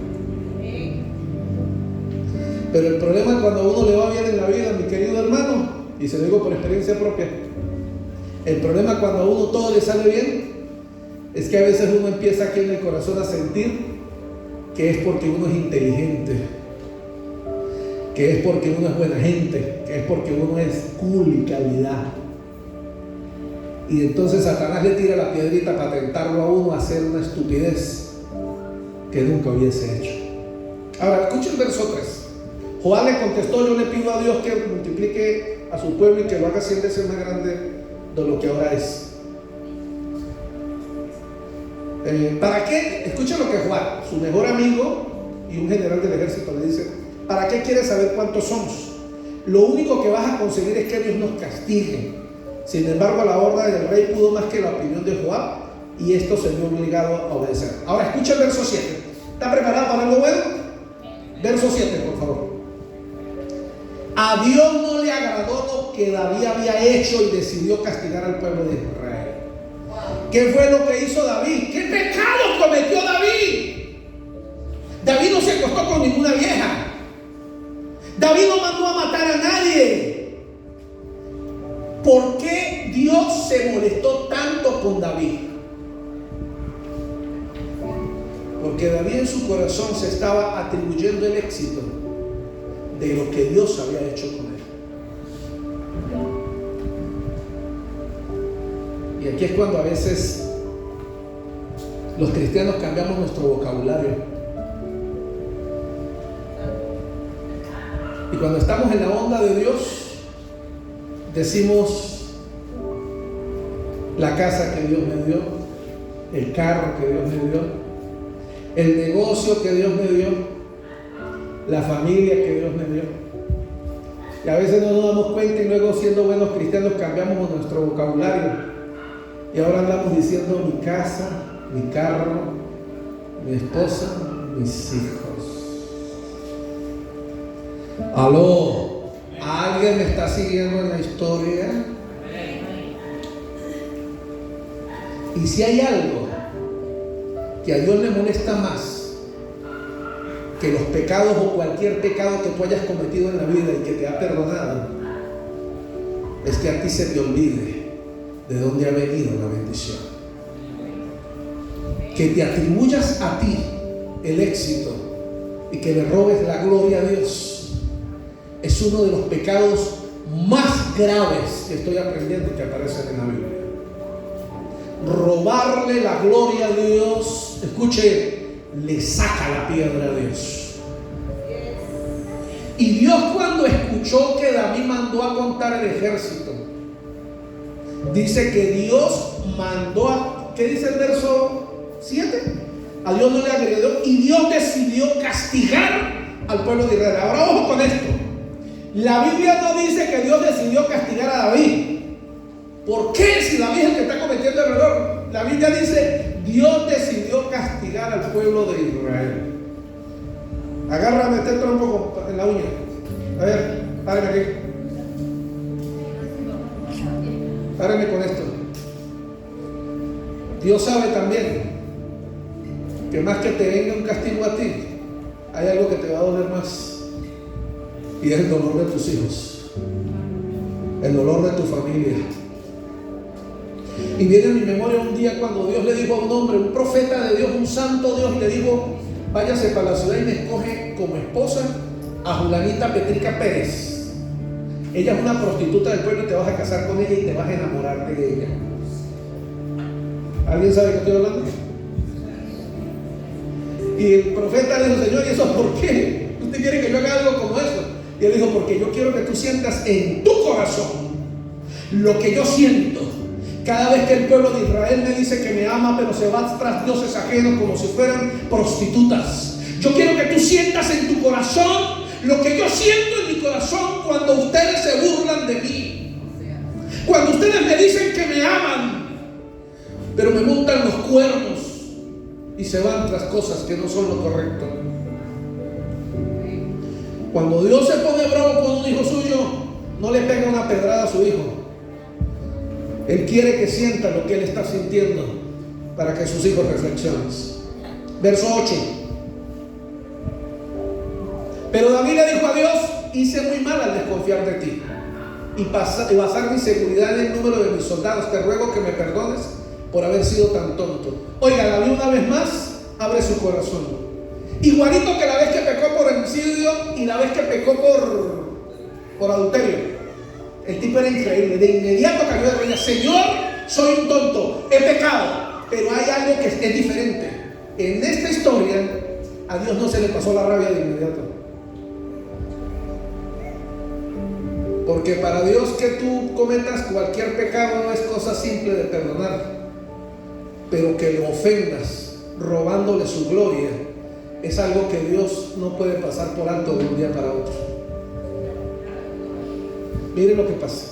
Pero el problema es cuando a uno le va bien en la vida, mi querido hermano, Y se lo digo por experiencia propia. El problema cuando a uno todo le sale bien es que a veces uno empieza aquí en el corazón a sentir que es porque uno es inteligente, que es porque uno es buena gente, que es porque uno es cool y calidad. Y entonces Satanás le tira la piedrita para tentarlo a uno a hacer una estupidez que nunca hubiese hecho. Ahora, escucha el verso 3. Joab le contestó: yo le pido a Dios que multiplique a su pueblo y que lo haga 100 veces más grande de lo que ahora es. ¿Para qué? Escucha lo que Joab, su mejor amigo y un general del ejército, le dice: ¿para qué quieres saber cuántos somos? Lo único que vas a conseguir es que Dios nos castigue. Sin embargo, la orden del rey pudo más que la opinión de Joab, y esto se vio obligado a obedecer. Ahora escucha el verso 7. ¿Está preparado para algo bueno? Verso 7, por favor. A Dios no le agradó lo que David había hecho y decidió castigar al pueblo de Israel. ¿Qué fue lo que hizo David? ¿Qué pecado cometió David? David no se acostó con ninguna vieja. David no mandó a matar a nadie. ¿Por qué Dios se molestó tanto con David? Porque David en su corazón se estaba atribuyendo el éxito de lo que Dios había hecho con él. Y aquí es cuando a veces los cristianos cambiamos nuestro vocabulario. Y cuando estamos en la onda de Dios, decimos: la casa que Dios me dio, el carro que Dios me dio, el negocio que Dios me dio, la familia que Dios me dio. Y a veces no nos damos cuenta y luego, siendo buenos cristianos, cambiamos nuestro vocabulario. Y ahora andamos diciendo: mi casa, mi carro, mi esposa, mis hijos. Aló, ¿alguien me está siguiendo en la historia? Y si hay algo que a Dios le molesta más que los pecados o cualquier pecado que tú hayas cometido en la vida y que te ha perdonado, es que a ti se te olvide de dónde ha venido la bendición. Que te atribuyas a ti el éxito y que le robes la gloria a Dios es uno de los pecados más graves que estoy aprendiendo que aparecen en la Biblia. Robarle la gloria a Dios, escuche, le saca la piedra a Dios. Y Dios, cuando escuchó que David mandó a contar el ejército, dice que Dios mandó a, ¿qué dice el verso 7? A Dios no le agradó y Dios decidió castigar al pueblo de Israel. Ahora ojo con esto. La Biblia no dice que Dios decidió castigar a David. ¿Por qué? Si David es el que está cometiendo el error. La Biblia dice: Dios decidió castigar al pueblo de Israel. Agárrame este trompo en la uña. A ver, párame aquí. Párame con esto. Dios sabe también que más que te venga un castigo a ti, hay algo que te va a doler más. Y es el dolor de tus hijos, el dolor de tu familia. Y viene a mi memoria un día cuando Dios le dijo a un hombre, un profeta de Dios, un santo Dios, le dijo: váyase para la ciudad y me escoge como esposa a Julanita Petrica Pérez. Ella es una prostituta del pueblo y te vas a casar con ella y te vas a enamorar de ella. ¿Alguien sabe de qué estoy hablando? Y el profeta le dijo: Señor, ¿y eso por qué? ¿Usted quiere que yo haga algo como eso? Y él dijo: porque yo quiero que tú sientas en tu corazón lo que yo siento cada vez que el pueblo de Israel me dice que me ama, pero se va tras dioses ajenos como si fueran prostitutas. Yo quiero que tú sientas en tu corazón lo que yo siento en mi corazón cuando ustedes se burlan de mí, cuando ustedes me dicen que me aman, pero me montan los cuernos y se van tras cosas que no son lo correcto. Cuando Dios se pone bravo con un hijo suyo, no le pega una pedrada a su hijo. Él quiere que sienta lo que él está sintiendo para que sus hijos reflexionen. Verso 8. Pero David le dijo a Dios: hice muy mal al desconfiar de ti. y basar mi seguridad en el número de mis soldados. Te ruego que me perdones por haber sido tan tonto. Oiga, David una vez más abre su corazón. Igualito que la vez que pecó por homicidio y la vez que pecó por adulterio. El tipo era increíble. De inmediato cayó de rodillas. Señor, soy un tonto, he pecado. Pero hay algo que es diferente. En esta historia, a Dios no se le pasó la rabia de inmediato. Porque para Dios que tú cometas cualquier pecado no es cosa simple de perdonar. Pero que lo ofendas robándole su gloria es algo que Dios no puede pasar por alto de un día para otro. Miren lo que pasa.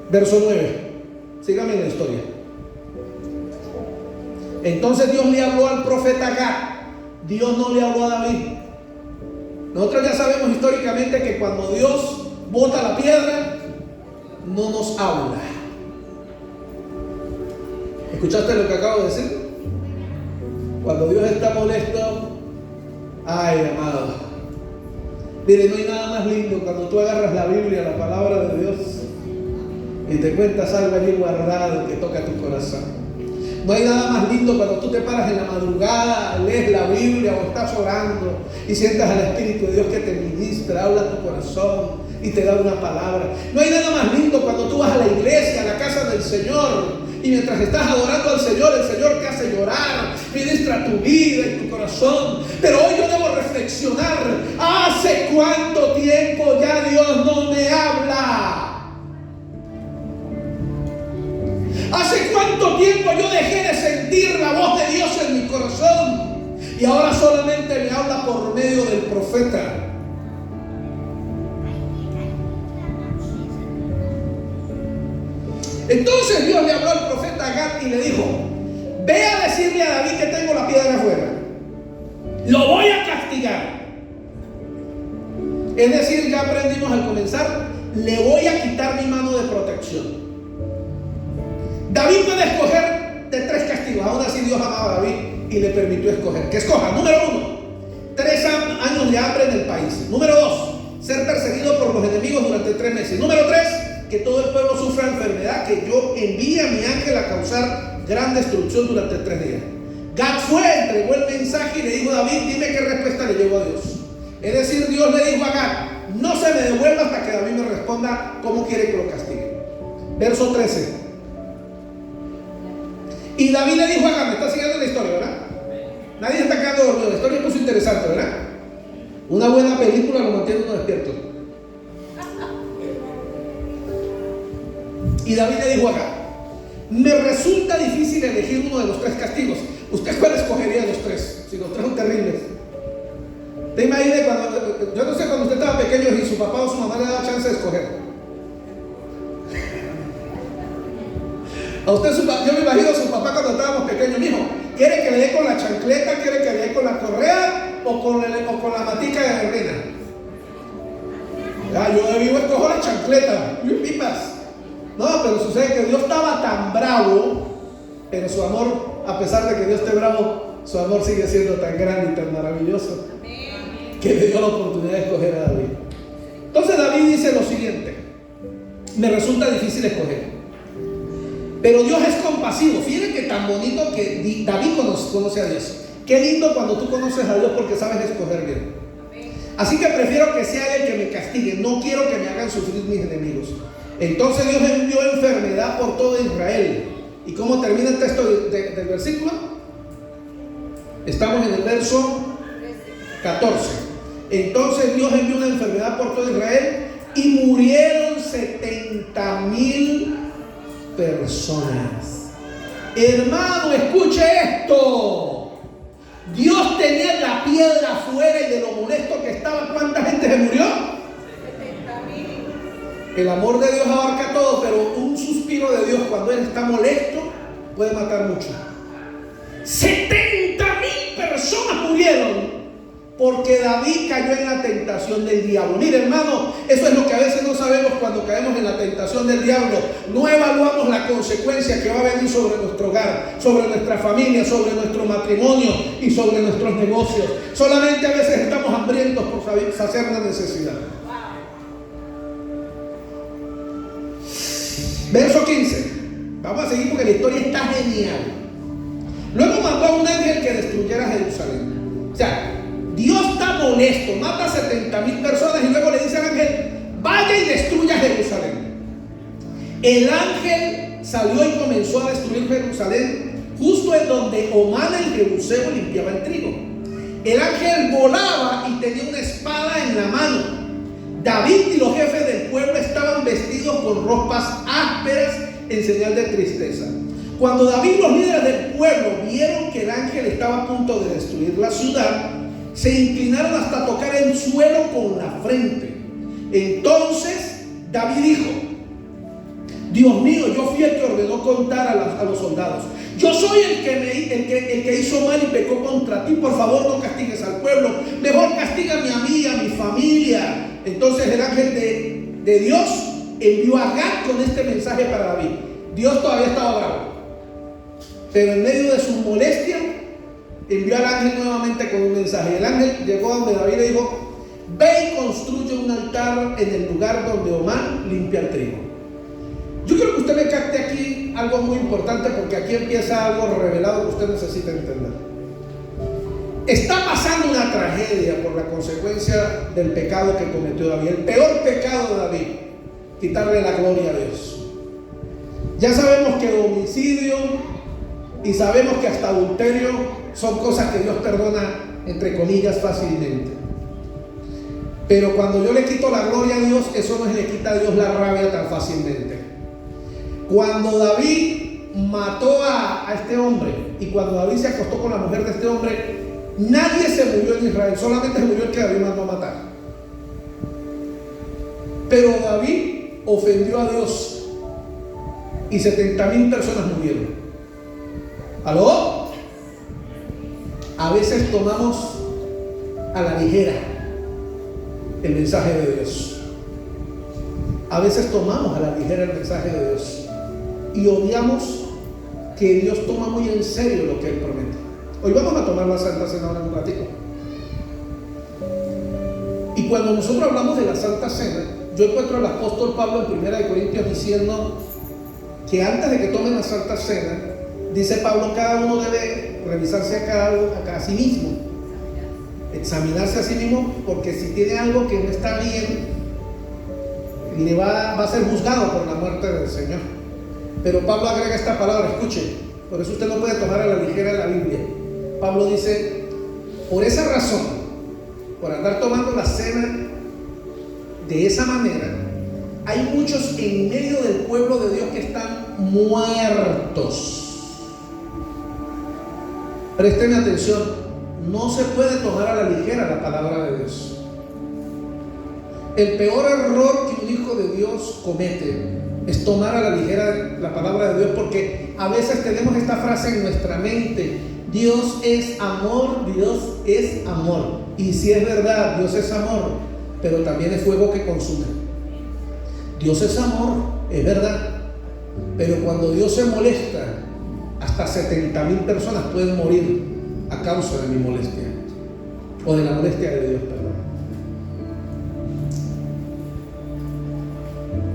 Verso 9. Síganme en la historia. Entonces Dios le habló al profeta Gad. Dios no le habló a David. Nosotros ya sabemos históricamente que cuando Dios bota la piedra, no nos habla. ¿Escuchaste lo que acabo de decir? Cuando Dios está molesto, ay, amado. Mire, no hay nada más lindo cuando tú agarras la Biblia, la palabra de Dios, y te cuentas algo allí guardado que toca tu corazón. No hay nada más lindo cuando tú te paras en la madrugada, lees la Biblia o estás orando y sientas al Espíritu de Dios que te ministra, habla a tu corazón y te da una palabra. No hay nada más lindo cuando tú vas a la iglesia, a la casa del Señor, y mientras estás adorando al Señor, el Señor te hace llorar, ministra tu vida y tu corazón. Pero hoy yo debo reflexionar: ¿hace cuánto tiempo ya Dios no me habla? ¿Hace cuánto tiempo yo dejé de sentir la voz de Dios en mi corazón? Y ahora solamente me habla por medio del profeta. Entonces Dios le habló al profeta Gad y le dijo: ve a decirle a David que tengo la piedra afuera. Lo voy a castigar. Es decir, ya aprendimos al comenzar, le voy a quitar mi mano de protección. David puede escoger de 3 castigos. Aún así Dios amaba a David y le permitió escoger. Que escoja: número 1, 3 años de hambre en el país. Número 2, ser perseguido por los enemigos durante 3 meses. Número 3, que todo el pueblo sufra enfermedad, que yo envíe a mi ángel a causar gran destrucción durante 3 días. Gad fue, entregó el mensaje y le dijo a David: dime qué respuesta le llevó a Dios. Es decir, Dios le dijo a Gad: no se me devuelva hasta que David me responda cómo quiere que lo castigue. Verso 13. Y David le dijo a Gad: me está siguiendo la historia, ¿verdad? Nadie está quedando dormido. La historia es muy interesante, ¿verdad? Una buena película lo mantiene uno despierto. Y David le dijo a Gad: me resulta difícil elegir uno de los 3 castigos. ¿Usted cuál escogería de los 3? Si los 3 son terribles. ¿Te imaginas cuando, yo no sé, cuando usted estaba pequeño y su papá o su mamá le daba chance de escoger? A usted, yo me imagino a su papá cuando estábamos pequeños: mijo, ¿quiere que le dé con la chancleta? ¿Quiere que le dé con la correa? ¿O con la matica de verbena? Yo de vivo escojo la chancleta. Pipas. No, pero sucede que Dios estaba tan bravo, pero su amor, a pesar de que Dios esté bravo, su amor sigue siendo tan grande y tan maravilloso, que le dio la oportunidad de escoger a David. Entonces David dice lo siguiente: me resulta difícil escoger, pero Dios es compasivo. Fíjense que tan bonito que David conoce a Dios. Qué lindo cuando tú conoces a Dios porque sabes escoger bien. Así que prefiero que sea Él que me castigue. No quiero que me hagan sufrir mis enemigos. Entonces Dios envió enfermedad por todo Israel. ¿Y cómo termina el texto del versículo? Estamos en el verso 14. Entonces Dios envió una enfermedad por todo Israel y murieron 70,000 personas. Hermano, escuche esto. Dios tenía la piedra afuera y de lo molesto que estaba, ¿cuánta gente se murió? 70,000. El amor de Dios abarca todo, pero un suspiro de Dios cuando Él está molesto puede matar mucho. 70,000 personas murieron porque David cayó en la tentación del diablo. Mire, hermano, eso es lo que a veces no sabemos cuando caemos en la tentación del diablo. No evaluamos la consecuencia que va a venir sobre nuestro hogar, sobre nuestra familia, sobre nuestro matrimonio y sobre nuestros negocios. Solamente a veces estamos hambrientos por saciar una necesidad. Verso 15. Vamos a seguir porque la historia está genial. Luego mandó a un ángel que destruyera Jerusalén. O sea, Dios está molesto, mata a 70,000 personas y luego le dice al ángel: vaya y destruya Jerusalén. El ángel salió y comenzó a destruir Jerusalén, justo en donde Omán el jebuseo limpiaba el trigo. El ángel volaba y tenía una espada en la mano. David y los jefes del pueblo estaban vestidos con ropas ásperas en señal de tristeza. Cuando David y los líderes del pueblo vieron que el ángel estaba a punto de destruir la ciudad, se inclinaron hasta tocar el suelo con la frente. Entonces David dijo: Dios mío, yo fui el que ordenó contar a los soldados. Yo soy el que hizo mal y pecó contra ti. Por favor, no castigues al pueblo. Mejor castígame a mí, a mi familia. Entonces el ángel de Dios envió a Gad con este mensaje para David. Dios todavía estaba bravo, pero en medio de su molestia envió al ángel nuevamente con un mensaje. El ángel llegó a donde David y le dijo: ve y construye un altar en el lugar donde Omán limpia el trigo. Yo quiero que usted me capte aquí algo muy importante, porque aquí empieza algo revelado que usted necesita entender. Está pasando una tragedia por la consecuencia del pecado que cometió David. El peor pecado de David: quitarle la gloria a Dios. Ya sabemos que homicidio y sabemos que hasta adulterio son cosas que Dios perdona, entre comillas, fácilmente. Pero cuando yo le quito la gloria a Dios, eso no le quita a Dios la rabia tan fácilmente. Cuando David mató a este hombre, y cuando David se acostó con la mujer de este hombre, nadie se murió en Israel, solamente se murió el que David mandó a matar. Pero David ofendió a Dios y 70,000 personas murieron. ¿Aló? A veces tomamos a la ligera el mensaje de Dios. A veces tomamos a la ligera el mensaje de Dios y odiamos que Dios toma muy en serio lo que Él promete. Hoy vamos a tomar la Santa Cena ahora en un ratito. Y cuando nosotros hablamos de la Santa Cena, yo encuentro al apóstol Pablo en 1 Corintios diciendo que antes de que tomen la Santa Cena, dice Pablo, cada uno debe revisarse a sí mismo, examinarse a sí mismo, porque si tiene algo que no está bien, le va a ser juzgado por la muerte del Señor. Pero Pablo agrega esta palabra, escuche, por eso usted no puede tomar a la ligera la Biblia. Pablo dice: por esa razón, por andar tomando la cena de esa manera, hay muchos en medio del pueblo de Dios que están muertos. Presten atención, no se puede tomar a la ligera la palabra de Dios. El peor error que un hijo de Dios comete es tomar a la ligera la palabra de Dios, porque a veces tenemos esta frase en nuestra mente: Dios es amor, Dios es amor. Y si es verdad, Dios es amor, pero también es fuego que consume. Dios es amor, es verdad, pero cuando Dios se molesta, hasta 70,000 personas pueden morir a causa de mi molestia, o de la molestia de Dios, perdón.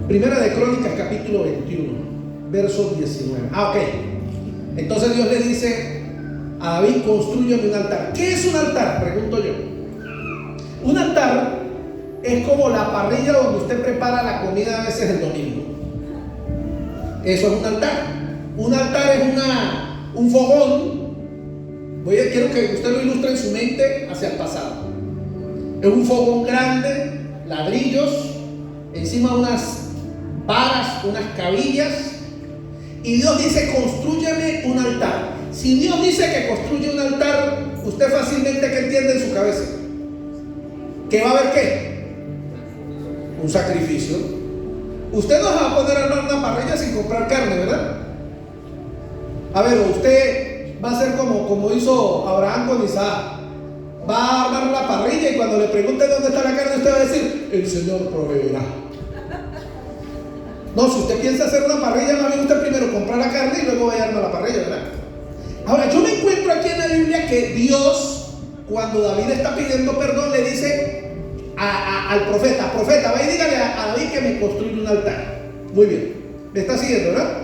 Primera de Crónicas, capítulo 21, verso 19. Ok. Entonces Dios le dice a David: construyeme un altar. ¿Qué es un altar? Pregunto yo. Un altar es como la parrilla donde usted prepara la comida a veces el domingo. Eso es un altar. Un altar es un fogón. Quiero que usted lo ilustre en su mente hacia el pasado. Es un fogón grande, ladrillos, encima unas varas, unas cabillas, y Dios dice: constrúyeme un altar. Si Dios dice que construye un altar, usted fácilmente ¿qué entiende en su cabeza? ¿Que va a haber qué? Un sacrificio. Usted no se va a poner a armar una parrilla sin comprar carne, ¿verdad? A ver, usted va a ser como hizo Abraham con Isaac. Va a armar la parrilla y cuando le pregunten dónde está la carne, usted va a decir: el Señor proveerá. No, si usted piensa hacer una parrilla, más bien usted primero compra la carne y luego va a armar la parrilla, ¿verdad? Ahora, yo me encuentro aquí en la Biblia que Dios, cuando David está pidiendo perdón, le dice al profeta: va y dígale a David que me construya un altar. Muy bien. ¿Me está siguiendo, verdad?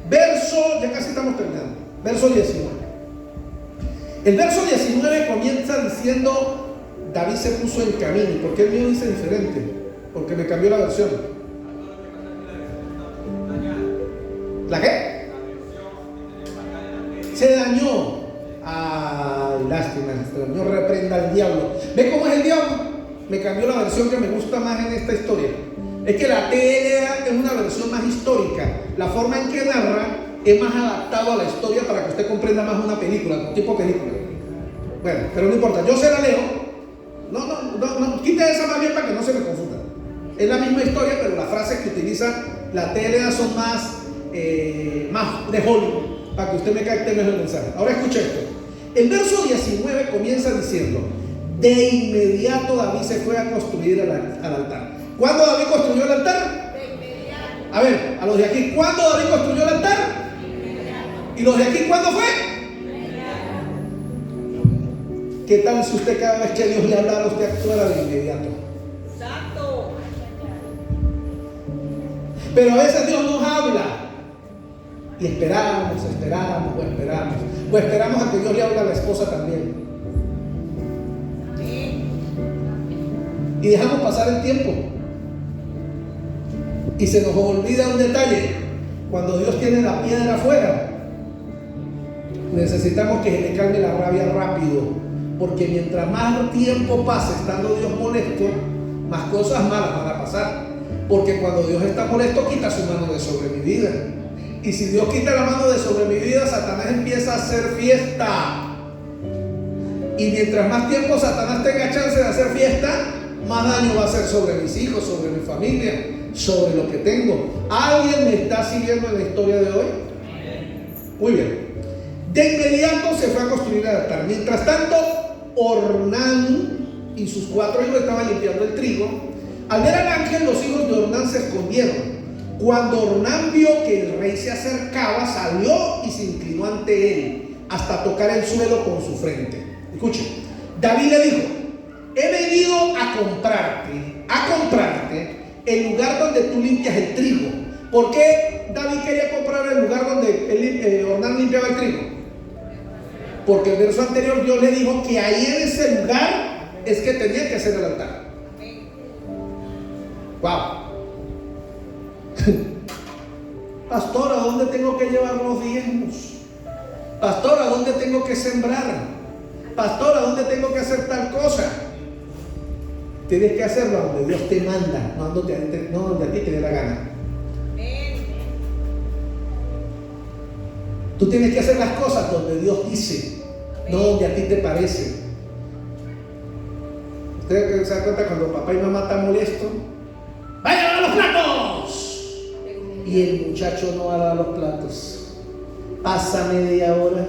Verso, ya casi estamos terminando. Verso 19. El verso 19 comienza diciendo: David se puso en camino. ¿Por qué el mío dice diferente? Porque me cambió la versión. ¿La qué? Se dañó. Ay, lástima. Dios reprenda al diablo. ¿Ve cómo es el diablo? Me cambió la versión que me gusta más en esta historia. Es que la TLA es una versión más histórica. La forma en que narra es más adaptado a la historia para que usted comprenda más una película, un tipo de película. Bueno, pero no importa. Yo se la leo. No, quite esa más bien para que no se me confunda. Es la misma historia, pero las frases que utiliza la TLA son más de Hollywood, para que usted me capte mejor el mensaje. Ahora escuche esto. El verso 19 comienza diciendo: de inmediato David se fue a construir el altar. ¿Cuándo David construyó el altar? De inmediato. A ver, a los de aquí, ¿cuándo David construyó el altar? De inmediato. ¿Y los de aquí cuándo fue? De inmediato. ¿Qué tal si usted cada vez que Dios le hablara, usted actuara de inmediato? Exacto. Pero a veces Dios nos habla y esperamos o esperamos a que Dios le hable a la esposa también. Y dejamos pasar el tiempo. Y se nos olvida un detalle. Cuando Dios tiene la piedra afuera, necesitamos que se le calme la rabia rápido. Porque mientras más tiempo pase estando Dios molesto, más cosas malas van a pasar. Porque cuando Dios está molesto, quita su mano de sobre mi vida. Y si Dios quita la mano de sobre mi vida, Satanás empieza a hacer fiesta. Y mientras más tiempo Satanás tenga chance de hacer fiesta, más daño va a hacer sobre mis hijos, sobre mi familia, sobre lo que tengo. ¿Alguien me está siguiendo en la historia de hoy? Muy bien. De inmediato se fue a construir el altar. Mientras tanto, Ornán y sus 4 hijos estaban limpiando el trigo. Al ver al ángel, los hijos de Ornán se escondieron. Cuando Ornán vio que el rey se acercaba, salió y se inclinó ante él hasta tocar el suelo con su frente. Escuchen, David le dijo: he venido a comprarte el lugar donde tú limpias el trigo. ¿Por qué David quería comprar el lugar donde Ornán limpiaba el trigo? Porque el verso anterior Dios le dijo que ahí en ese lugar es que tenía que hacer el altar. Wow. Pastor, ¿a dónde tengo que llevar los diezmos? Pastor, ¿a dónde tengo que sembrar? Pastor, ¿a dónde tengo que hacer tal cosa? Tienes que hacerlo donde Dios te manda, no donde a ti te dé la gana. Tú tienes que hacer las cosas donde Dios dice, no donde a ti te parece. ¿Usted se da cuenta cuando papá y mamá están molestos? ¡Vaya a lavar los platos! Y el muchacho no va a lavar los platos. Pasa media hora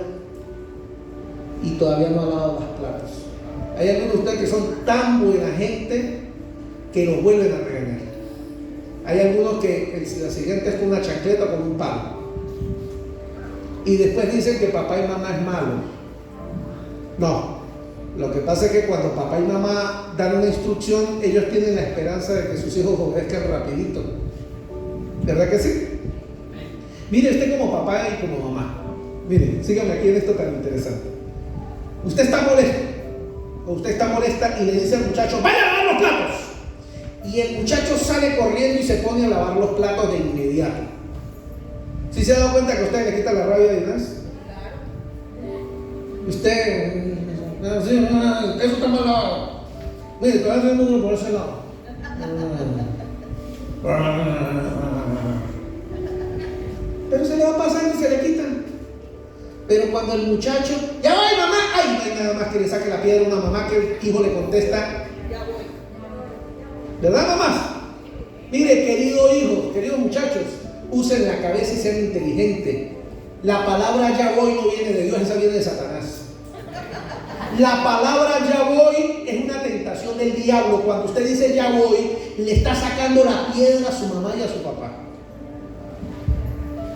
y todavía no ha lavado los platos. Hay algunos de ustedes que son tan buena gente que los vuelven a regañar. Hay algunos que la siguiente es con una chancleta o con un palo. Y después dicen que papá y mamá es malo. No. Lo que pasa es que cuando papá y mamá dan una instrucción, ellos tienen la esperanza de que sus hijos obedezcan rapidito. ¿Verdad que sí? Mire usted como papá y como mamá. Mire, síganme aquí en esto tan interesante. Usted está molesto, o usted está molesta y le dice al muchacho: ¡vaya a lavar los platos! Y el muchacho sale corriendo y se pone a lavar los platos de inmediato. ¿Sí se ha dado cuenta que a usted le quita la rabia de una vez? Claro. Usted... eso está mal lavado. Mire, todavía estoy haciendo uno por ese lado. Pero se le va pasando y se le quitan. Pero cuando el muchacho, ya voy mamá, ay, no hay nada más que le saque la piedra a una mamá que el hijo le contesta, ya voy. ¿Verdad, mamás? Mire, querido hijo, queridos muchachos, usen la cabeza y sean inteligentes. La palabra ya voy no viene de Dios, esa viene de Satanás. La palabra ya voy es una tentación del diablo. Cuando usted dice ya voy, le está sacando la piedra a su mamá y a su papá.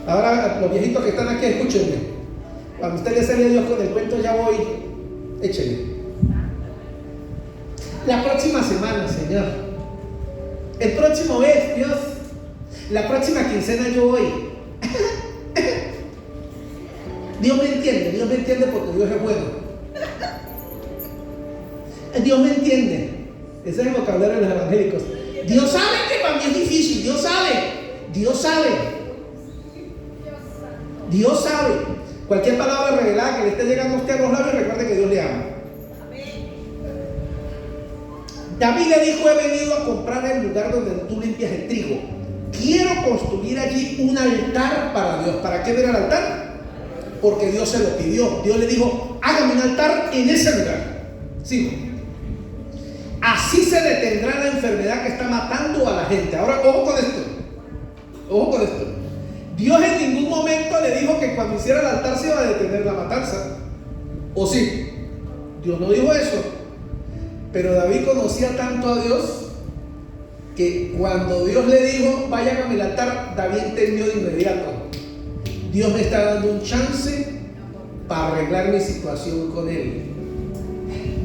Ahora, los viejitos que están aquí, escúchenme. Cuando usted le sale a Dios con el cuento ya voy, échele. La próxima semana, Señor. El próximo mes, Dios. la próxima quincena yo voy. Dios me entiende porque Dios es bueno. Dios me entiende. Ese es el vocabulario de los evangélicos. Dios sabe que para mí es difícil, Dios sabe. Cualquier palabra revelada que le esté llegando a usted a los labios, recuerde que Dios le ama. David le dijo: he venido a comprar el lugar donde tú limpias el trigo. Quiero construir allí un altar para Dios. ¿Para qué ver el altar? Porque Dios se lo pidió. Dios le dijo: hágame un altar en ese lugar. Sí. Así se detendrá la enfermedad que está matando a la gente. Ahora, ojo con esto. Dios en ningún momento le dijo que cuando hiciera el altar se iba a detener la matanza. ¿O sí? Dios no dijo eso. Pero David conocía tanto a Dios que cuando Dios le dijo: vayan a mi altar, David entendió de inmediato: Dios me está dando un chance para arreglar mi situación con él.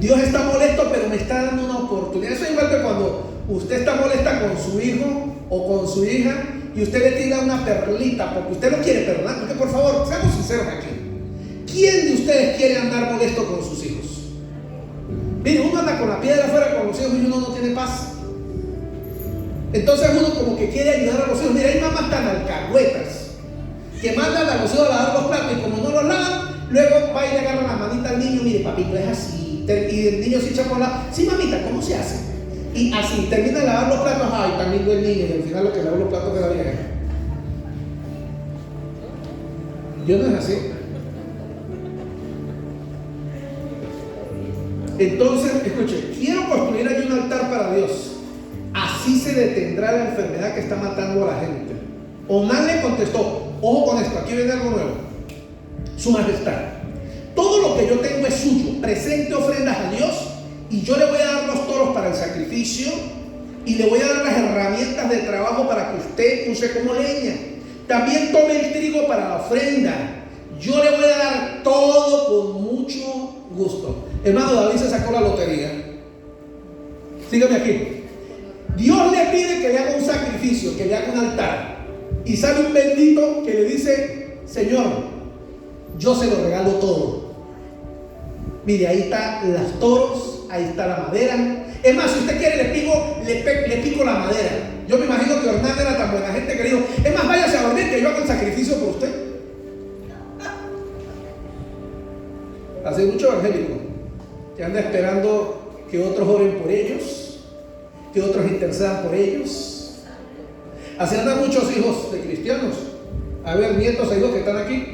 Dios está molesto, pero me está dando una oportunidad. Eso es igual que cuando usted está molesta con su hijo o con su hija y usted le tira una perlita porque usted no quiere perdonar. Porque, por favor, seamos sinceros aquí. ¿Quién de ustedes quiere andar molesto con sus hijos? Mire, uno anda con la piedra afuera con los hijos y uno no tiene paz. Entonces uno como que quiere ayudar a los hijos. Mira, hay mamás tan alcahuetas que mandan a los hijos a lavar los platos y como no los lavan, luego va y le agarra la manita al niño: mire, papito, es así. Y el niño se echa por la... sí, mamita, ¿cómo se hace? Y así termina de lavar los platos. Ay, tan lindo el niño. Y al final lo que lava los platos queda bien. Yo no es así. Entonces, escuche, quiero construir allí un altar para Dios. Así se detendrá la enfermedad que está matando a la gente. Onán le contestó: ojo con esto, aquí viene algo nuevo. Su majestad, todo lo que yo tengo es suyo. Presente ofrendas a Dios y yo le voy a dar los toros para el sacrificio y le voy a dar las herramientas de trabajo para que usted use como leña. También tome el trigo para la ofrenda. Yo le voy a dar todo con mucho gusto. Hermano, David se sacó la lotería. Sígame aquí. Dios le pide que le haga un sacrificio, que le haga un altar. Y sale un bendito que le dice: Señor, yo se lo regalo todo. Mire, ahí están las toros, ahí está la madera. Es más, si usted quiere, le pico la madera. Yo me imagino que Hernán era tan buena gente que le dijo: es más, váyase a dormir que yo hago el sacrificio por usted. Hace mucho evangélico que anda esperando que otros oren por ellos, que otros intercedan por ellos. Así andan muchos hijos de cristianos. A ver, nietos e hijos que están aquí,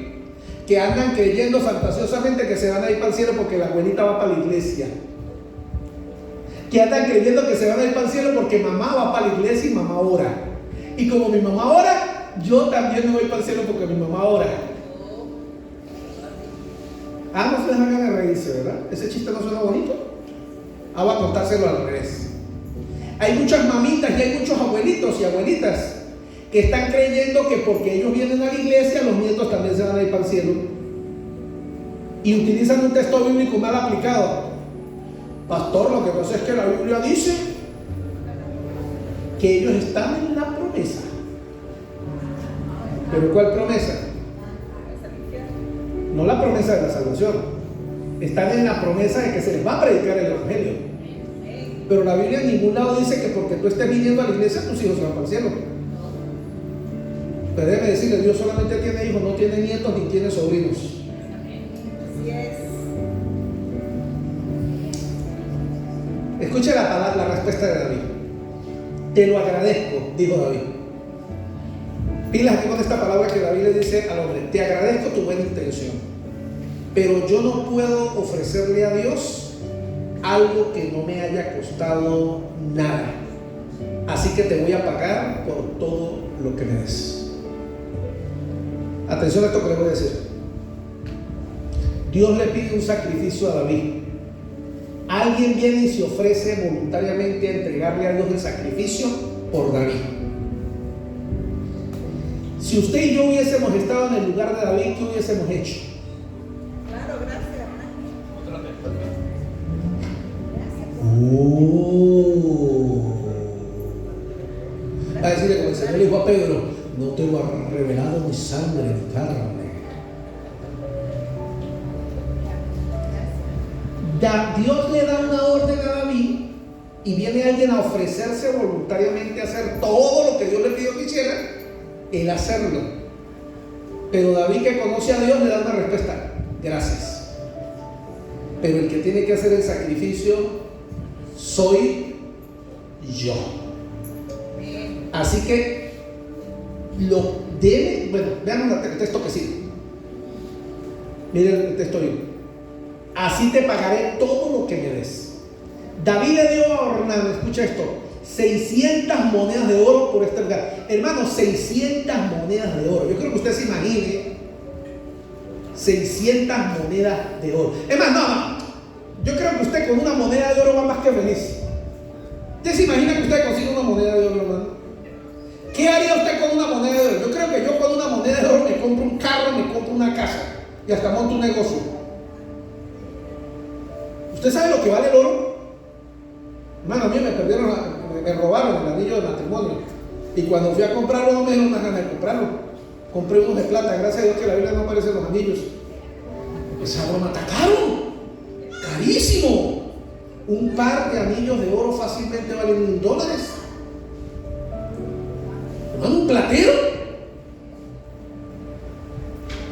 que andan creyendo fantasiosamente que se van a ir para el cielo porque la abuelita va para la iglesia. Que andan creyendo que se van a ir para el cielo porque mamá va para la iglesia y mamá ora. Y como mi mamá ora, yo también me voy para el cielo porque mi mamá ora. No se dejan ganas de reírse, ¿verdad? Ese chiste no suena bonito. Voy a contárselo al revés. Hay muchas mamitas y hay muchos abuelitos y abuelitas que están creyendo que porque ellos vienen a la iglesia, los nietos también se van a ir para el cielo. Y utilizan un texto bíblico mal aplicado. Pastor, lo que pasa es que la Biblia dice que ellos están en la promesa. ¿Pero cuál promesa? No la promesa de la salvación. Están en la promesa de que se les va a predicar el evangelio. Pero la Biblia en ningún lado dice que porque tú estés viniendo a la iglesia, tus hijos se van para el cielo. Pero déjeme decirle, Dios solamente tiene hijos, no tiene nietos ni tiene sobrinos. Así es. Escuche la respuesta de David. Te lo agradezco, dijo David. Pilas aquí con esta palabra que David le dice al hombre: te agradezco tu buena intención, pero yo no puedo ofrecerle a Dios algo que no me haya costado nada. Así que te voy a pagar por todo lo que me des. Atención a esto que le voy a decir. Dios le pide un sacrificio a David. Alguien viene y se ofrece voluntariamente a entregarle a Dios el sacrificio por David. Si usted y yo hubiésemos estado en el lugar de David, ¿qué hubiésemos hecho? Claro, gracias. Va a decirle como el Señor le dijo a Pedro: no te lo ha revelado ni sangre ni carne. Dios le da una orden a David y viene alguien a ofrecerse voluntariamente a hacer todo lo que Dios le pidió que hiciera, él hacerlo. Pero David, que conoce a Dios, le da una respuesta: gracias. Pero el que tiene que hacer el sacrificio soy yo. Así que lo debe, bueno, vean el texto que sigue. Miren el texto bien. Así te pagaré todo lo que me des. David le dio a Ornán, escucha esto, 600 monedas de oro por este lugar. Hermanos, 600 monedas de oro. Yo creo que usted se imagine 600 monedas de oro. Es más, no. Yo creo que usted con una moneda de oro va más que feliz. ¿Usted se imagina que usted consigue una moneda de oro, hermano? ¿Qué haría usted con una moneda de oro? Yo creo que yo con una moneda de oro me compro un carro, me compro una casa y hasta monto un negocio. ¿Usted sabe lo que vale el oro? Hermano, a mí me robaron el anillo de matrimonio. Y cuando fui a comprarlo, no me dieron una gana de comprarlo. Compré unos de plata, gracias a Dios que en la Biblia no aparecen los anillos. Esa broma está caro, carísimo. Un par de anillos de oro fácilmente valen $1,000. Hermano, un platero.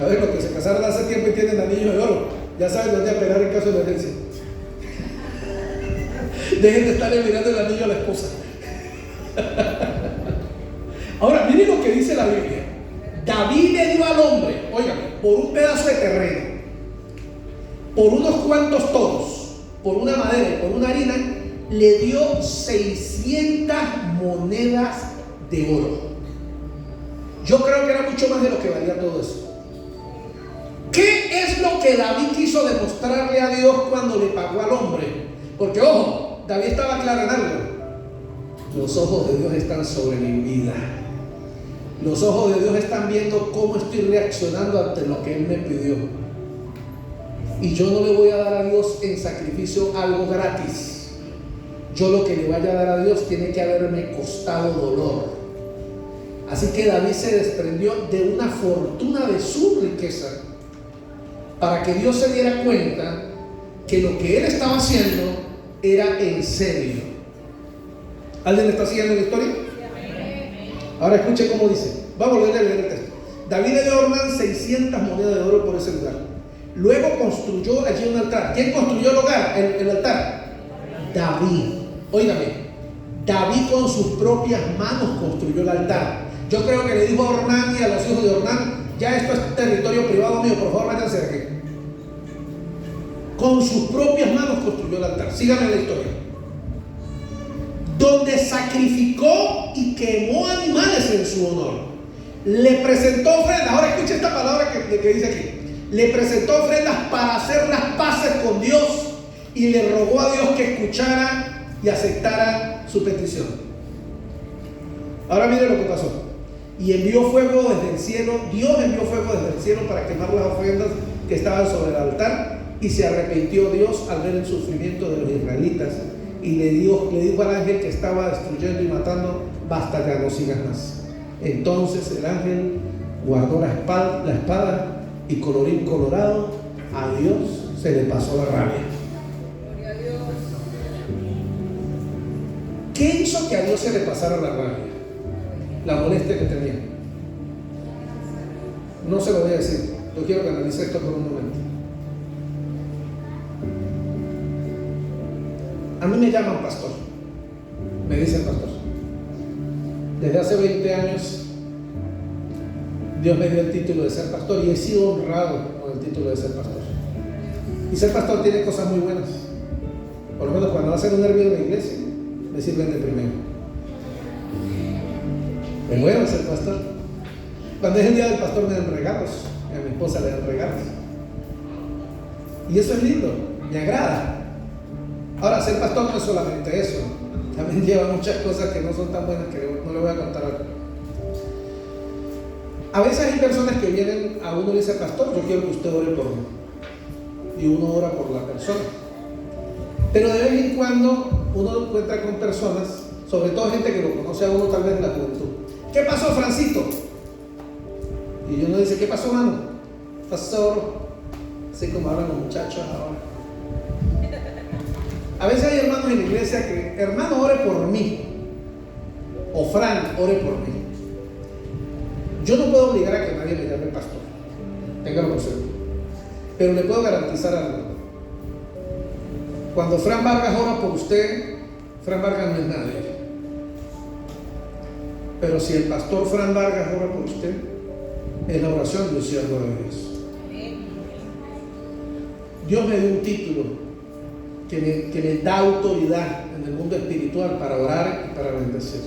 A ver, los que se casaron hace tiempo y tienen anillos de oro, ya saben dónde apelar en caso de emergencia. Dejen de estarle mirando el anillo a la esposa. Ahora, miren lo que dice la Biblia. David le dio al hombre, oigan, por un pedazo de terreno, por unos cuantos toros, por una madera y por una harina, le dio 600 monedas de oro. Yo creo que era mucho más de lo que valía todo eso. ¿Qué es lo que David quiso demostrarle a Dios cuando le pagó al hombre? Porque, ojo, David estaba claro en algo: los ojos de Dios están sobre mi vida. Los ojos de Dios están viendo cómo estoy reaccionando ante lo que Él me pidió. Y yo no le voy a dar a Dios en sacrificio algo gratis. Yo lo que le vaya a dar a Dios tiene que haberme costado dolor. Así que David se desprendió de una fortuna de su riqueza para que Dios se diera cuenta que lo que él estaba haciendo era en serio. ¿Alguien está siguiendo la historia? Ahora escuche cómo dice. Vamos a volver a leer el texto. David le dio a Ornán 600 monedas de oro por ese lugar. Luego construyó allí un altar. ¿Quién construyó el hogar? El altar. David. Óigame, David con sus propias manos construyó el altar. Yo creo que le dijo a Ornán y a los hijos de Ornán: ya esto es territorio privado mío, por favor váyanse de aquí. Con sus propias manos construyó el altar. Síganme la historia. Donde sacrificó y quemó animales en su honor. Le presentó ofrendas. Ahora escucha esta palabra que dice aquí. Le presentó ofrendas para hacer las paces con Dios y le rogó a Dios que escuchara y aceptara su petición. Ahora mire lo que pasó. Y envió fuego desde el cielo. Dios envió fuego desde el cielo para quemar las ofrendas que estaban sobre el altar. Y se arrepintió Dios al ver el sufrimiento de los israelitas. Y le dijo al ángel que estaba destruyendo y matando: basta, ya no sigas más. Entonces el ángel guardó la espada y colorín colorado, a Dios se le pasó la rabia. Gloria a Dios. ¿Qué hizo que a Dios se le pasara la rabia? La molestia que tenía. No se lo voy a decir. Yo quiero que analice esto por un momento. A mí me llaman pastor. Me dicen pastor. Desde hace 20 años Dios me dio el título de ser pastor y he sido honrado con el título de ser pastor. Y ser pastor tiene cosas muy buenas. Por lo menos cuando va a ser un hermano de la iglesia, me sirven de primero. Es bueno ser pastor. Cuando es el día del pastor me dan regalos. A mi esposa le dan regalos. Y eso es lindo, me agrada. Ahora, ser pastor no es solamente eso. También lleva muchas cosas que no son tan buenas, que no le voy a contar ahora. A veces hay personas que vienen a uno y le dicen: pastor, yo quiero que usted ore por mí. Y uno ora por la persona. Pero de vez en cuando uno encuentra con personas, sobre todo gente que lo conoce a uno tal vez en la juventud. ¿Qué pasó, Francito? Y uno dice, ¿qué pasó, mano? Pastor, así como hablan los muchachos ahora. A veces hay hermanos en la iglesia que, hermano, ore por mí. O Fran, ore por mí. Yo no puedo obligar a que nadie me llame pastor. Téngalo por seguro. Pero le puedo garantizar algo. Cuando Fran Vargas ora por usted, Fran Vargas no es nadie. Pero si el pastor Fran Vargas ora por usted, es la oración de un siervo de Dios. Dios me dio un título que me da autoridad en el mundo espiritual para orar y para bendecir.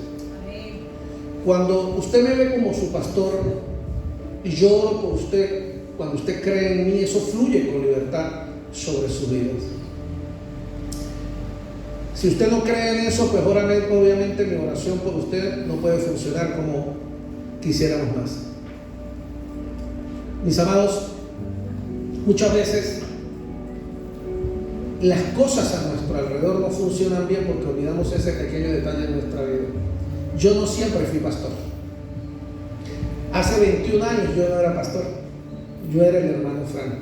Cuando usted me ve como su pastor y yo oro por usted, cuando usted cree en mí, eso fluye con libertad sobre su vida. Si usted no cree en eso, pues obviamente mi oración por usted no puede funcionar como quisiéramos más. Mis amados, muchas veces las cosas a nuestro alrededor no funcionan bien porque olvidamos ese pequeño detalle en nuestra vida. Yo no siempre fui pastor. Hace 21 años yo no era pastor. Yo era el hermano Frank.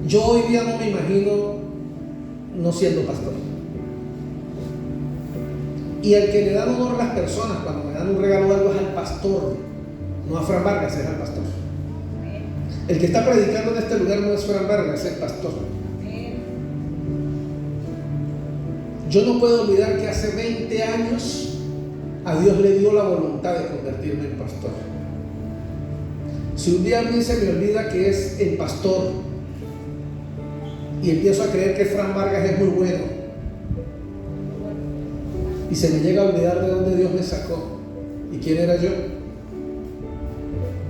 Yo hoy día no me imagino no siendo pastor. Y el que le da honor a las personas cuando me dan un regalo o algo es al pastor, no a Fran Vargas, es al pastor. El que está predicando en este lugar no es Fran Vargas, es el pastor. Yo no puedo olvidar que hace 20 años a Dios le dio la voluntad de convertirme en pastor. Si un día a mí se me olvida que es el pastor y empiezo a creer que Fran Vargas es muy bueno y se me llega a olvidar de dónde Dios me sacó y quién era yo,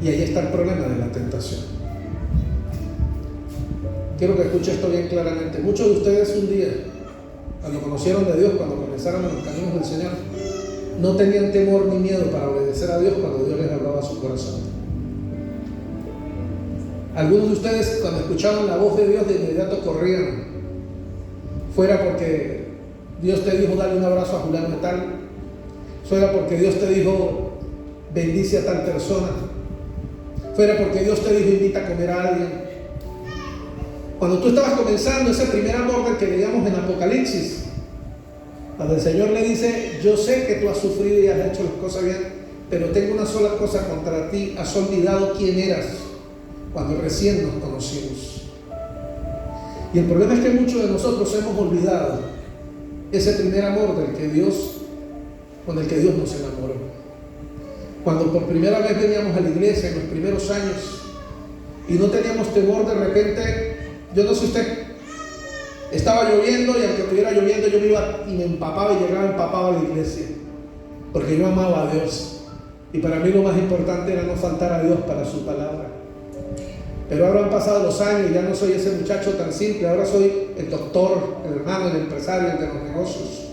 y ahí está el problema de la tentación. Quiero que escuche esto bien claramente. Muchos de ustedes un día, cuando conocieron de Dios, cuando comenzaron en los caminos del Señor, no tenían temor ni miedo para obedecer a Dios cuando Dios les hablaba a su corazón. Algunos de ustedes, cuando escuchaban la voz de Dios, de inmediato corrían, fuera porque Dios te dijo dale un abrazo a Julián de tal, fuera porque Dios te dijo bendice a tal persona, fuera porque Dios te dijo invita a comer a alguien. Cuando tú estabas comenzando ese primer amor del que leíamos en Apocalipsis, cuando el Señor le dice, yo sé que tú has sufrido y has hecho las cosas bien, pero tengo una sola cosa contra ti, has olvidado quién eras cuando recién nos conocimos. Y el problema es que muchos de nosotros hemos olvidado ese primer amor con el que Dios nos enamoró. Cuando por primera vez veníamos a la iglesia en los primeros años y no teníamos temor, de repente, yo no sé usted, estaba lloviendo y aunque estuviera lloviendo yo me iba y me empapaba y llegaba empapado a la iglesia porque yo amaba a Dios y para mí lo más importante era no faltar a Dios para su palabra. Pero ahora han pasado los años y ya no soy ese muchacho tan simple, ahora soy el doctor, el hermano, el empresario, el de los negocios.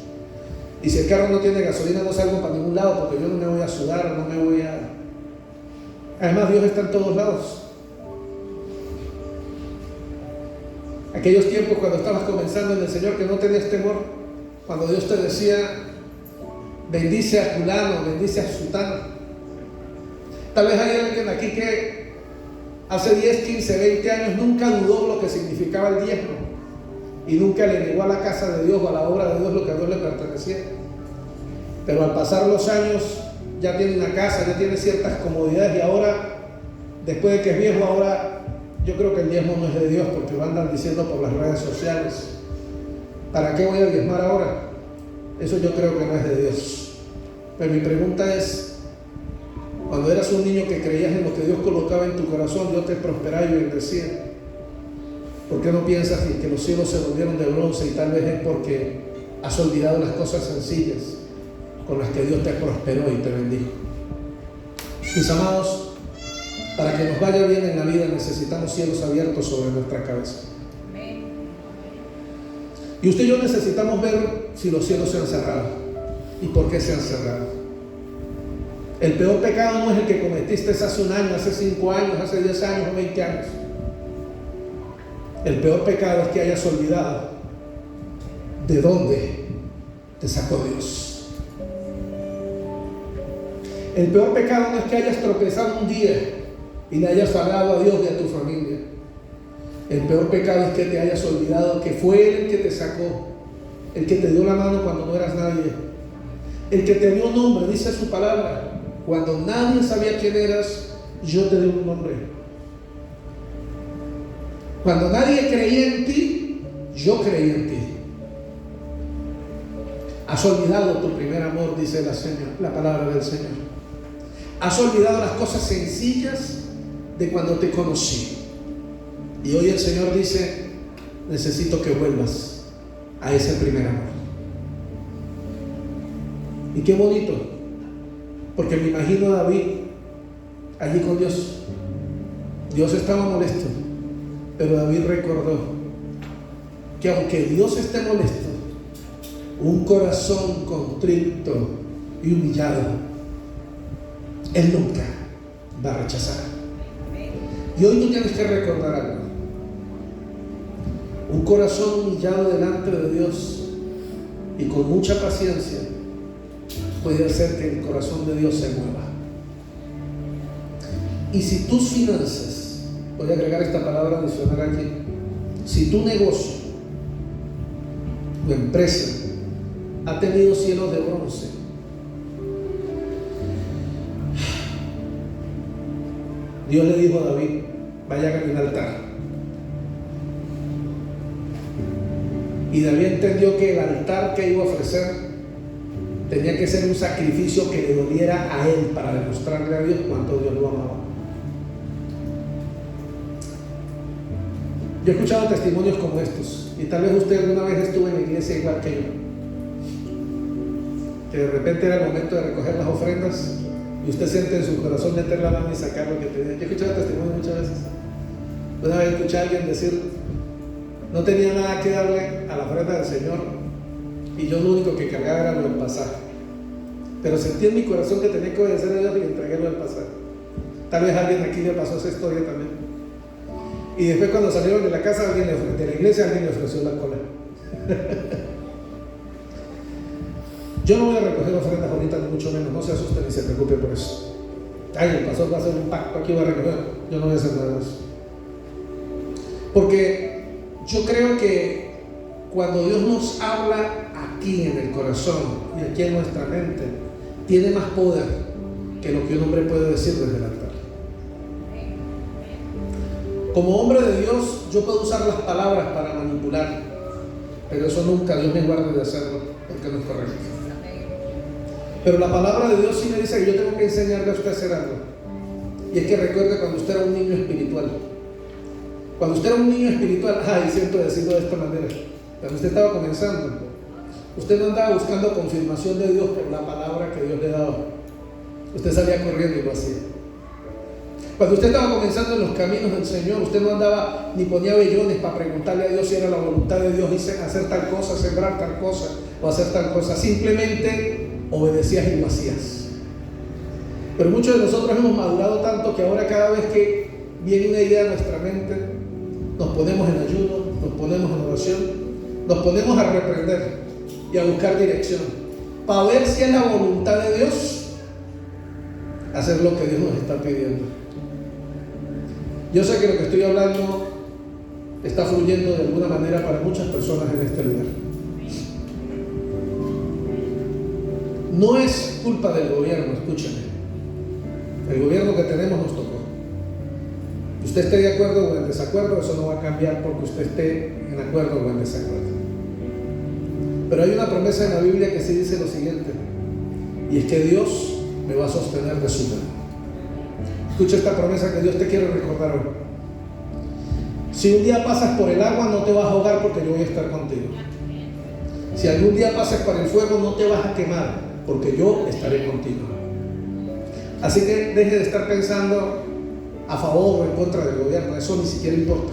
Y si el carro no tiene gasolina no salgo para ningún lado porque yo no me voy a sudar, no me voy a... Además Dios está en todos lados. Aquellos tiempos cuando estabas comenzando en el Señor que no tenías temor, cuando Dios te decía bendice a fulano, bendice a sutano. Tal vez hay alguien aquí que hace 10, 15, 20 años nunca dudó lo que significaba el diezmo y nunca le negó a la casa de Dios o a la obra de Dios lo que a Dios le pertenecía. Pero al pasar los años ya tiene una casa, ya tiene ciertas comodidades y ahora, después de que es viejo, ahora yo creo que el diezmo no es de Dios porque lo andan diciendo por las redes sociales. ¿Para qué voy a diezmar ahora? Eso yo creo que no es de Dios. Pero mi pregunta es, cuando eras un niño que creías en lo que Dios colocaba en tu corazón, Dios te prosperaba y bendecía, ¿por qué no piensas que los cielos se volvieron de bronce y tal vez es porque has olvidado las cosas sencillas con las que Dios te prosperó y te bendijo? Mis amados, para que nos vaya bien en la vida necesitamos cielos abiertos sobre nuestra cabeza. Y usted y yo necesitamos ver si los cielos se han cerrado y por qué se han cerrado. El peor pecado no es el que cometiste hace un año, hace 5 años, hace 10 años o 20 años. El peor pecado es que hayas olvidado de dónde te sacó Dios. El peor pecado no es que hayas tropezado un día y le hayas fallado a Dios y a tu familia. El peor pecado es que te hayas olvidado que fue Él el que te sacó, el que te dio la mano cuando no eras nadie, el que te dio nombre, dice su palabra. Cuando nadie sabía quién eras, yo te di un nombre. Cuando nadie creía en ti, yo creí en ti. Has olvidado tu primer amor, dice la palabra del Señor. Has olvidado las cosas sencillas de cuando te conocí. Y hoy el Señor dice, necesito que vuelvas a ese primer amor. Y qué bonito, porque me imagino a David allí con Dios. Dios estaba molesto, pero David recordó que aunque Dios esté molesto, un corazón contrito y humillado, Él nunca va a rechazar. Y hoy tú tienes que recordar algo. Un corazón humillado delante de Dios y con mucha paciencia puede hacer que el corazón de Dios se mueva. Y si tus finanzas, voy a agregar esta palabra adicional aquí, si tu negocio, tu empresa ha tenido cielos de bronce, Dios le dijo a David, vaya a mi altar. Y David entendió que el altar que iba a ofrecer tenía que ser un sacrificio que le doliera a él para demostrarle a Dios cuánto Dios lo amaba. Yo he escuchado testimonios como estos, y tal vez usted alguna vez estuvo en la iglesia igual que yo, que de repente era el momento de recoger las ofrendas y usted siente en su corazón meter la mano y sacar lo que tenía. Yo he escuchado testimonios muchas veces. Una vez escuché a alguien decir, no tenía nada que darle a la ofrenda del Señor y yo lo único que cargaba era lo del pasaje, pero sentí en mi corazón que tenía que obedecer a Dios y entregué lo del pasaje. Tal vez a alguien aquí le pasó esa historia también. Y después cuando salieron de la casa, de la iglesia, alguien le ofreció la cola. Yo no voy a recoger ofrendas ahorita, ni mucho menos, no se asuste ni se preocupe por eso. Ay, el pastor va a hacer un pacto, aquí va a recoger. Yo no voy a hacer nada de eso. Porque yo creo que cuando Dios nos habla aquí en el corazón y aquí en nuestra mente, tiene más poder que lo que un hombre puede decir desde el altar. Como hombre de Dios, yo puedo usar las palabras para manipular, pero eso nunca Dios me guarde de hacerlo, porque no es correcto. Pero la palabra de Dios sí me dice que yo tengo que enseñarle a usted a hacer algo. Y es que recuerde cuando usted era un niño espiritual. Cuando usted era un niño espiritual, siento decirlo de esta manera, cuando usted estaba comenzando, usted no andaba buscando confirmación de Dios por la palabra que Dios le daba. Usted salía corriendo y lo hacía. Cuando usted estaba comenzando en los caminos del Señor, usted no andaba ni ponía vellones para preguntarle a Dios si era la voluntad de Dios y hacer tal cosa, sembrar tal cosa o hacer tal cosa. Simplemente obedecías y lo hacías. Pero muchos de nosotros hemos madurado tanto que ahora cada vez que viene una idea a nuestra mente, nos ponemos en ayuno, nos ponemos en oración, nos ponemos a reprender y a buscar dirección para ver si es la voluntad de Dios hacer lo que Dios nos está pidiendo. Yo sé que lo que estoy hablando está fluyendo de alguna manera para muchas personas en este lugar. No es culpa del gobierno, escúcheme. El gobierno que tenemos nos tocó. Usted esté de acuerdo o en desacuerdo, eso no va a cambiar porque usted esté en acuerdo o en desacuerdo. Pero hay una promesa en la Biblia que sí dice lo siguiente, y es que Dios me va a sostener de su mano. Escucha esta promesa que Dios te quiere recordar hoy. Si un día pasas por el agua, no te vas a ahogar porque yo voy a estar contigo. Si algún día pasas por el fuego, no te vas a quemar porque yo estaré contigo. Así que deje de estar pensando a favor o en contra del gobierno, eso ni siquiera importa.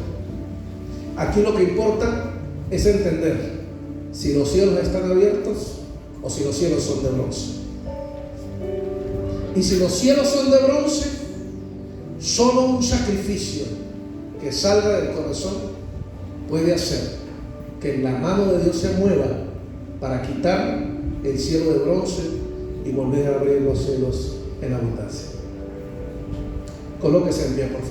Aquí lo que importa es entender si los cielos están abiertos o si los cielos son de bronce. Y si los cielos son de bronce, solo un sacrificio que salga del corazón puede hacer que la mano de Dios se mueva para quitar el cielo de bronce y volver a abrir los cielos en abundancia. Colóquese en pie, por favor.